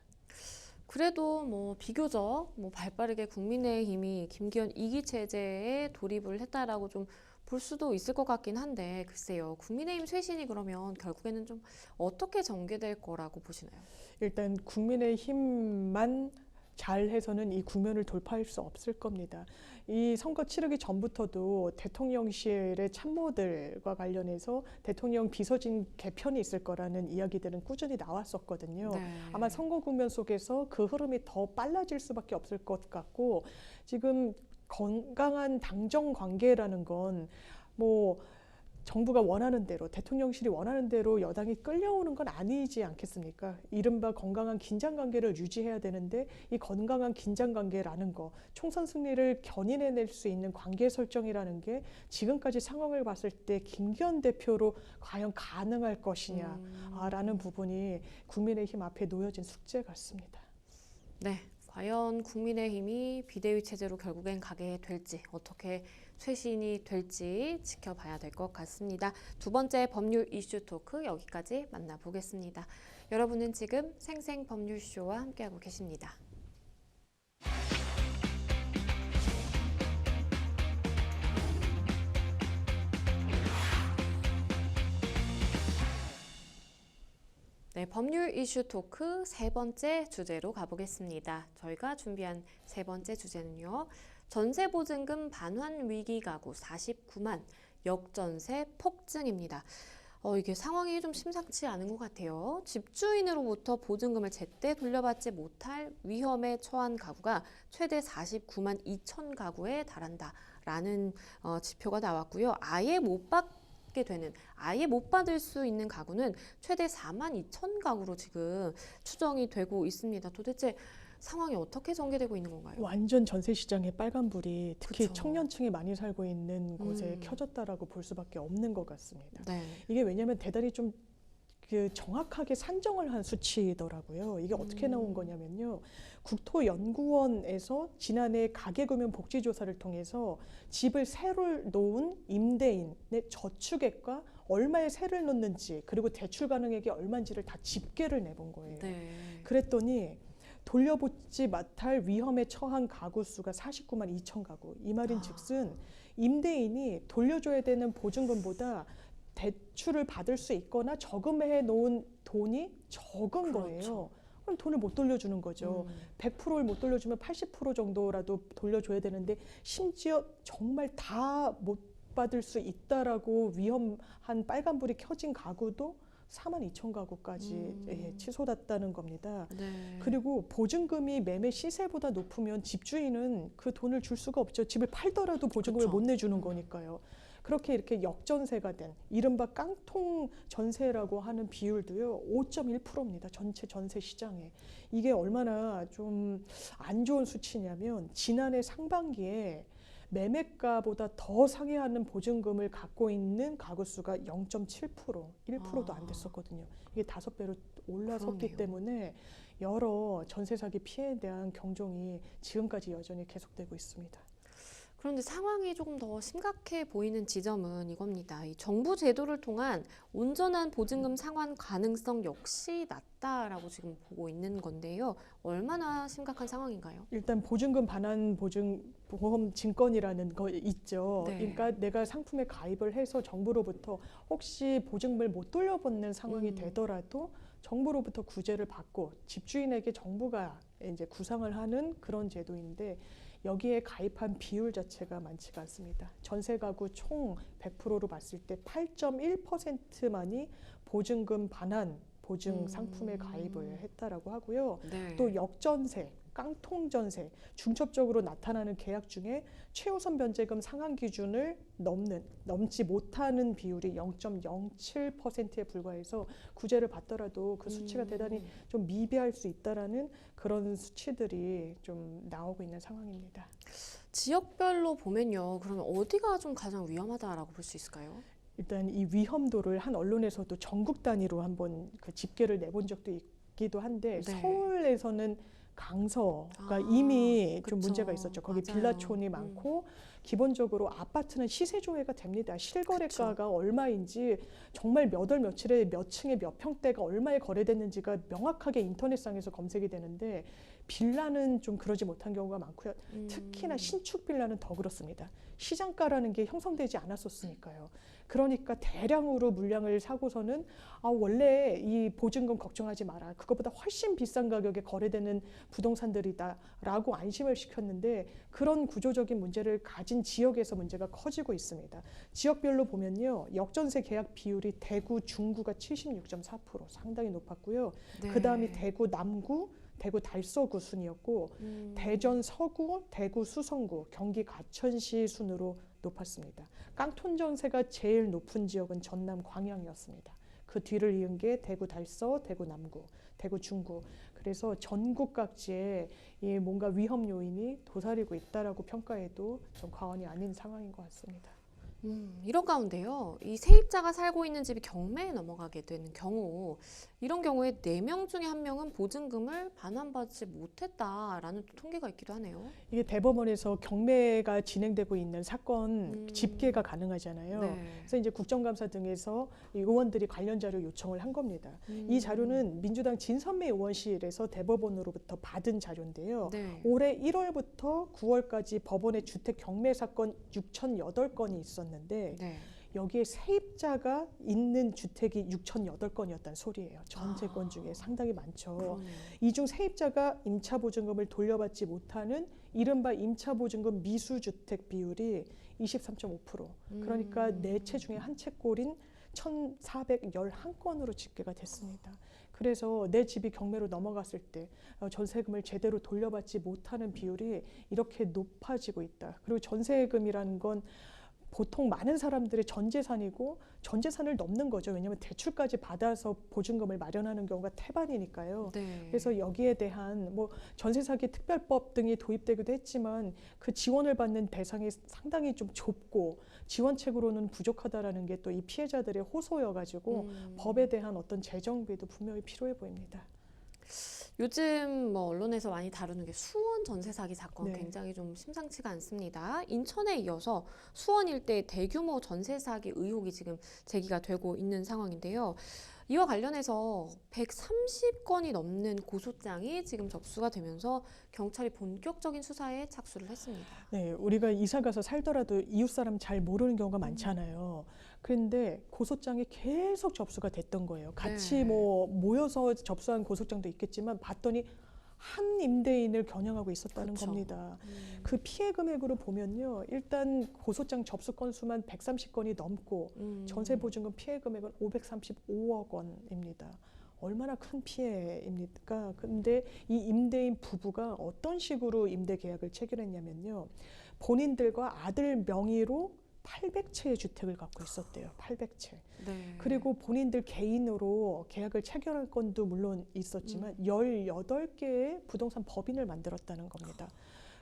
그래도 뭐 비교적 뭐 발빠르게 국민의힘이 김기현 2기 체제에 돌입을 했다라고 좀 볼 수도 있을 것 같긴 한데 글쎄요. 국민의힘 쇄신이 그러면 결국에는 좀 어떻게 전개될 거라고 보시나요? 일단 국민의힘만 잘해서는 이 국면을 돌파할 수 없을 겁니다. 이 선거 치르기 전부터도 대통령실의 참모들과 관련해서 대통령 비서진 개편이 있을 거라는 이야기들은 꾸준히 나왔었거든요. 네. 아마 선거 국면 속에서 그 흐름이 더 빨라질 수밖에 없을 것 같고, 지금 건강한 당정 관계라는 건 뭐 정부가 원하는 대로, 대통령실이 원하는 대로 여당이 끌려오는 건 아니지 않겠습니까? 이른바 건강한 긴장관계를 유지해야 되는데, 이 건강한 긴장관계라는 거, 총선 승리를 견인해낼 수 있는 관계 설정이라는 게 지금까지 상황을 봤을 때 김기현 대표로 과연 가능할 것이냐라는 부분이 국민의힘 앞에 놓여진 숙제 같습니다. 네. 과연 국민의힘이 비대위 체제로 결국엔 가게 될지 어떻게 쇄신이 될지 지켜봐야 될 것 같습니다. 두 번째 법률 이슈 토크 여기까지 만나보겠습니다. 여러분은 지금 생생법률쇼와 함께하고 계십니다. 네, 법률 이슈 토크 세 번째 주제로 가보겠습니다. 저희가 준비한 세 번째 주제는요. 전세보증금 반환 위기 가구 49만, 역전세 폭증입니다. 이게 상황이 좀 심상치 않은 것 같아요. 집주인으로부터 보증금을 제때 돌려받지 못할 위험에 처한 가구가 최대 49만 2천 가구에 달한다라는 지표가 나왔고요. 아예 못 받을 수 있는 가구는 최대 4만 2천 가구로 지금 추정이 되고 있습니다. 도대체 상황이 어떻게 전개되고 있는 건가요? 완전 전세 시장의 빨간불이 특히 그쵸. 청년층이 많이 살고 있는 곳에 음. 켜졌다라고 볼 수밖에 없는 것 같습니다. 네. 이게 왜냐하면 대단히 좀 정확하게 산정을 한 수치더라고요. 이게 어떻게 나온 거냐면요. 국토연구원에서 지난해 가계금융복지조사를 통해서 집을 새로 놓은 임대인의 저축액과 얼마의 세를 넣는지, 그리고 대출 가능액이 얼마인지를 다 집계를 내본 거예요. 네. 그랬더니 돌려받지 못할 위험에 처한 가구 수가 49만 2천 가구. 이 말인 즉슨 임대인이 돌려줘야 되는 보증금보다 대출을 받을 수 있거나 저금해 놓은 돈이 적은 그렇죠. 거예요. 그럼 돈을 못 돌려주는 거죠. 100%를 못 돌려주면 80% 정도라도 돌려줘야 되는데, 심지어 정말 다 못 받을 수 있다라고 위험한 빨간불이 켜진 가구도 4만 2천 가구까지 치솟았다는 겁니다. 네. 그리고 보증금이 매매 시세보다 높으면 집주인은 그 돈을 줄 수가 없죠. 집을 팔더라도 보증금을 그렇죠. 못 내주는 거니까요. 그렇게 이렇게 역전세가 된 이른바 깡통 전세라고 하는 비율도요, 5.1%입니다. 전체 전세 시장에. 이게 얼마나 좀 안 좋은 수치냐면, 지난해 상반기에 매매가보다 더 상회하는 보증금을 갖고 있는 가구 수가 0.7%, 1%도 안 됐었거든요. 이게 5배로 올라섰기 그러네요. 때문에 여러 전세 사기 피해에 대한 경종이 지금까지 여전히 계속되고 있습니다. 그런데 상황이 조금 더 심각해 보이는 지점은 이겁니다. 이 정부 제도를 통한 온전한 보증금 상환 가능성 역시 낮다라고 지금 보고 있는 건데요. 얼마나 심각한 상황인가요? 일단 보증금 반환 보험 증권이라는 거 있죠. 네. 그러니까 내가 상품에 가입을 해서 정부로부터 혹시 보증금을 못 돌려받는 상황이 되더라도 정부로부터 구제를 받고 집주인에게 정부가 이제 구상을 하는 그런 제도인데, 여기에 가입한 비율 자체가 많지가 않습니다. 전세 가구 총 100%로 봤을 때 8.1%만이 보증금 반환 보증 상품에 가입을 했다라고 하고요. 네. 또 역전세, 깡통전세, 중첩적으로 나타나는 계약 중에 최우선 변제금 상한 기준을 넘지 못하는 비율이 0.07%에 불과해서 구제를 받더라도 그 수치가 대단히 좀 미비할 수 있다라는 그런 수치들이 좀 나오고 있는 상황입니다. 지역별로 보면요. 그러면 어디가 좀 가장 위험하다라고 볼 수 있을까요? 일단 이 위험도를 한 언론에서도 전국 단위로 한번 그 집계를 내본 적도 있기도 한데, 네. 서울에서는 강서가 이미 좀 그쵸. 문제가 있었죠. 거기 맞아요. 빌라촌이 많고, 기본적으로 아파트는 시세 조회가 됩니다. 실거래가가 얼마인지, 정말 몇 월 며칠에 몇 층에 몇 평대가 얼마에 거래됐는지가 명확하게 인터넷상에서 검색이 되는데, 빌라는 좀 그러지 못한 경우가 많고요. 특히나 신축 빌라는 더 그렇습니다. 시장가라는 게 형성되지 않았었으니까요. 그러니까 대량으로 물량을 사고서는 원래 이 보증금 걱정하지 마라. 그것보다 훨씬 비싼 가격에 거래되는 부동산들이다라고 안심을 시켰는데 그런 구조적인 문제를 가진 지역에서 문제가 커지고 있습니다. 지역별로 보면요. 역전세 계약 비율이 대구, 중구가 76.4% 상당히 높았고요. 네. 그다음이 대구 남구, 대구 달서구 순이었고 대전 서구, 대구 수성구, 경기 과천시 순으로 높았습니다. 깡통 전세가 제일 높은 지역은 전남 광양이었습니다. 그 뒤를 이은 게 대구 달서, 대구 남구, 대구 중구. 그래서 전국 각지에 이 뭔가 위험 요인이 도사리고 있다라고 평가해도 좀 과언이 아닌 상황인 것 같습니다. 이런 가운데요. 이 세입자가 살고 있는 집이 경매에 넘어가게 되는 경우, 이런 경우에 4명 중에 1명은 보증금을 반환받지 못했다라는 통계가 있기도 하네요. 이게 대법원에서 경매가 진행되고 있는 사건 집계가 가능하잖아요. 네. 그래서 이제 국정감사 등에서 이 의원들이 관련 자료 요청을 한 겁니다. 이 자료는 민주당 진선미 의원실에서 대법원으로부터 받은 자료인데요. 네. 올해 1월부터 9월까지 법원의 주택 경매 사건 6,008건이 있었는데 네. 여기에 세입자가 있는 주택이 6,008건이었다는 소리예요. 전 세건 중에 상당히 많죠. 그러네요. 이 중 세입자가 임차보증금을 돌려받지 못하는 이른바 임차보증금 미수주택 비율이 23.5%. 그러니까 4채 중에 한 채꼴인 1,411건으로 집계가 됐습니다. 그래서 내 집이 경매로 넘어갔을 때 전세금을 제대로 돌려받지 못하는 비율이 이렇게 높아지고 있다. 그리고 전세금이라는 건 보통 많은 사람들의 전 재산이고 전 재산을 넘는 거죠. 왜냐하면 대출까지 받아서 보증금을 마련하는 경우가 태반이니까요. 네. 그래서 여기에 대한 뭐 전세 사기 특별법 등이 도입되기도 했지만 그 지원을 받는 대상이 상당히 좀 좁고 지원책으로는 부족하다라는 게 또 이 피해자들의 호소여가지고 법에 대한 어떤 재정비도 분명히 필요해 보입니다. 요즘 뭐 언론에서 많이 다루는 게 수원 전세 사기 사건 네. 굉장히 좀 심상치가 않습니다. 인천에 이어서 수원 일대 대규모 전세 사기 의혹이 지금 제기가 되고 있는 상황인데요. 이와 관련해서 130건이 넘는 고소장이 지금 접수가 되면서 경찰이 본격적인 수사에 착수를 했습니다. 네, 우리가 이사 가서 살더라도 이웃 사람 잘 모르는 경우가 많잖아요. 그런데 고소장이 계속 접수가 됐던 거예요. 같이 네. 뭐 모여서 접수한 고소장도 있겠지만 봤더니 한 임대인을 겨냥하고 있었다는 그렇죠. 겁니다. 그 피해 금액으로 보면요. 일단 고소장 접수 건수만 130건이 넘고 전세보증금 피해 금액은 535억 원입니다. 얼마나 큰 피해입니까? 근데 이 임대인 부부가 어떤 식으로 임대 계약을 체결했냐면요. 본인들과 아들 명의로 800채의 주택을 갖고 있었대요. 800채. 네. 그리고 본인들 개인으로 계약을 체결할 건도 물론 있었지만 18개의 부동산 법인을 만들었다는 겁니다.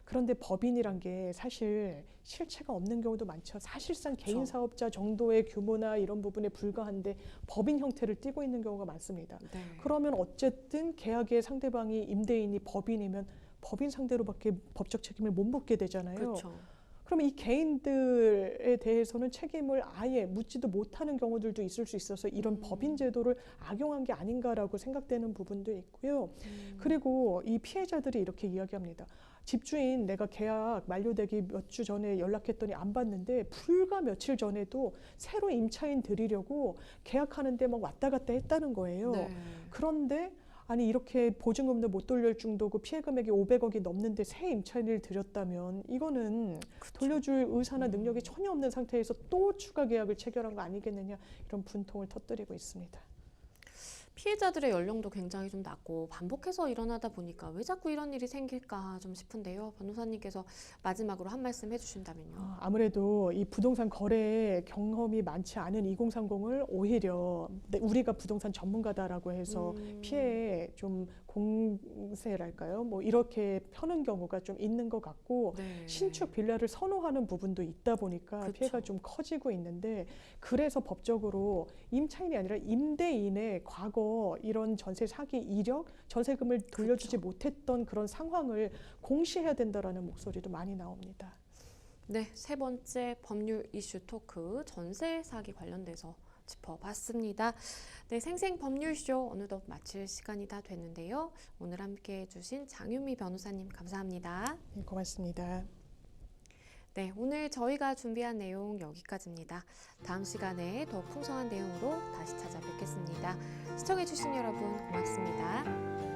그런데 법인이란 게 사실 실체가 없는 경우도 많죠. 사실상 개인 그렇죠. 사업자 정도의 규모나 이런 부분에 불과한데 법인 형태를 띠고 있는 경우가 많습니다. 네. 그러면 어쨌든 계약의 상대방이 임대인이 법인이면 법인 상대로밖에 법적 책임을 못 묻게 되잖아요. 그렇죠. 그러면 이 개인들에 대해서는 책임을 아예 묻지도 못하는 경우들도 있을 수 있어서 이런 법인 제도를 악용한 게 아닌가라고 생각되는 부분도 있고요. 그리고 이 피해자들이 이렇게 이야기합니다. 집주인 내가 계약 만료되기 몇 주 전에 연락했더니 안 받는데 불과 며칠 전에도 새로 임차인 들이려고 계약하는데 막 왔다 갔다 했다는 거예요. 네. 그런데 아니 이렇게 보증금도 못 돌릴 정도고 피해 금액이 500억이 넘는데 새 임차인을 들였다면 이거는 그쵸. 돌려줄 의사나 능력이 전혀 없는 상태에서 또 추가 계약을 체결한 거 아니겠느냐 이런 분통을 터뜨리고 있습니다. 피해자들의 연령도 굉장히 좀 낮고 반복해서 일어나다 보니까 왜 자꾸 이런 일이 생길까 좀 싶은데요. 변호사님께서 마지막으로 한 말씀 해주신다면요. 아무래도 이 부동산 거래 경험이 많지 않은 2030을 오히려 우리가 부동산 전문가다라고 해서 피해에 좀 공세랄까요? 뭐 이렇게 펴는 경우가 좀 있는 것 같고 네. 신축 빌라를 선호하는 부분도 있다 보니까 그쵸. 피해가 좀 커지고 있는데 그래서 법적으로 임차인이 아니라 임대인의 과거 이런 전세 사기 이력, 전세금을 돌려주지 못했던 그런 상황을 공시해야 된다라는 목소리도 많이 나옵니다. 네, 세 번째 법률 이슈 토크 전세 사기 관련돼서 짚어봤습니다. 네, 생생법률쇼 어느덧 마칠 시간이 다 됐는데요. 오늘 함께 해주신 장윤미 변호사님 감사합니다. 네, 고맙습니다. 네, 오늘 저희가 준비한 내용 여기까지입니다. 다음 시간에 더 풍성한 내용으로 다시 찾아뵙겠습니다. 시청해주신 여러분 고맙습니다.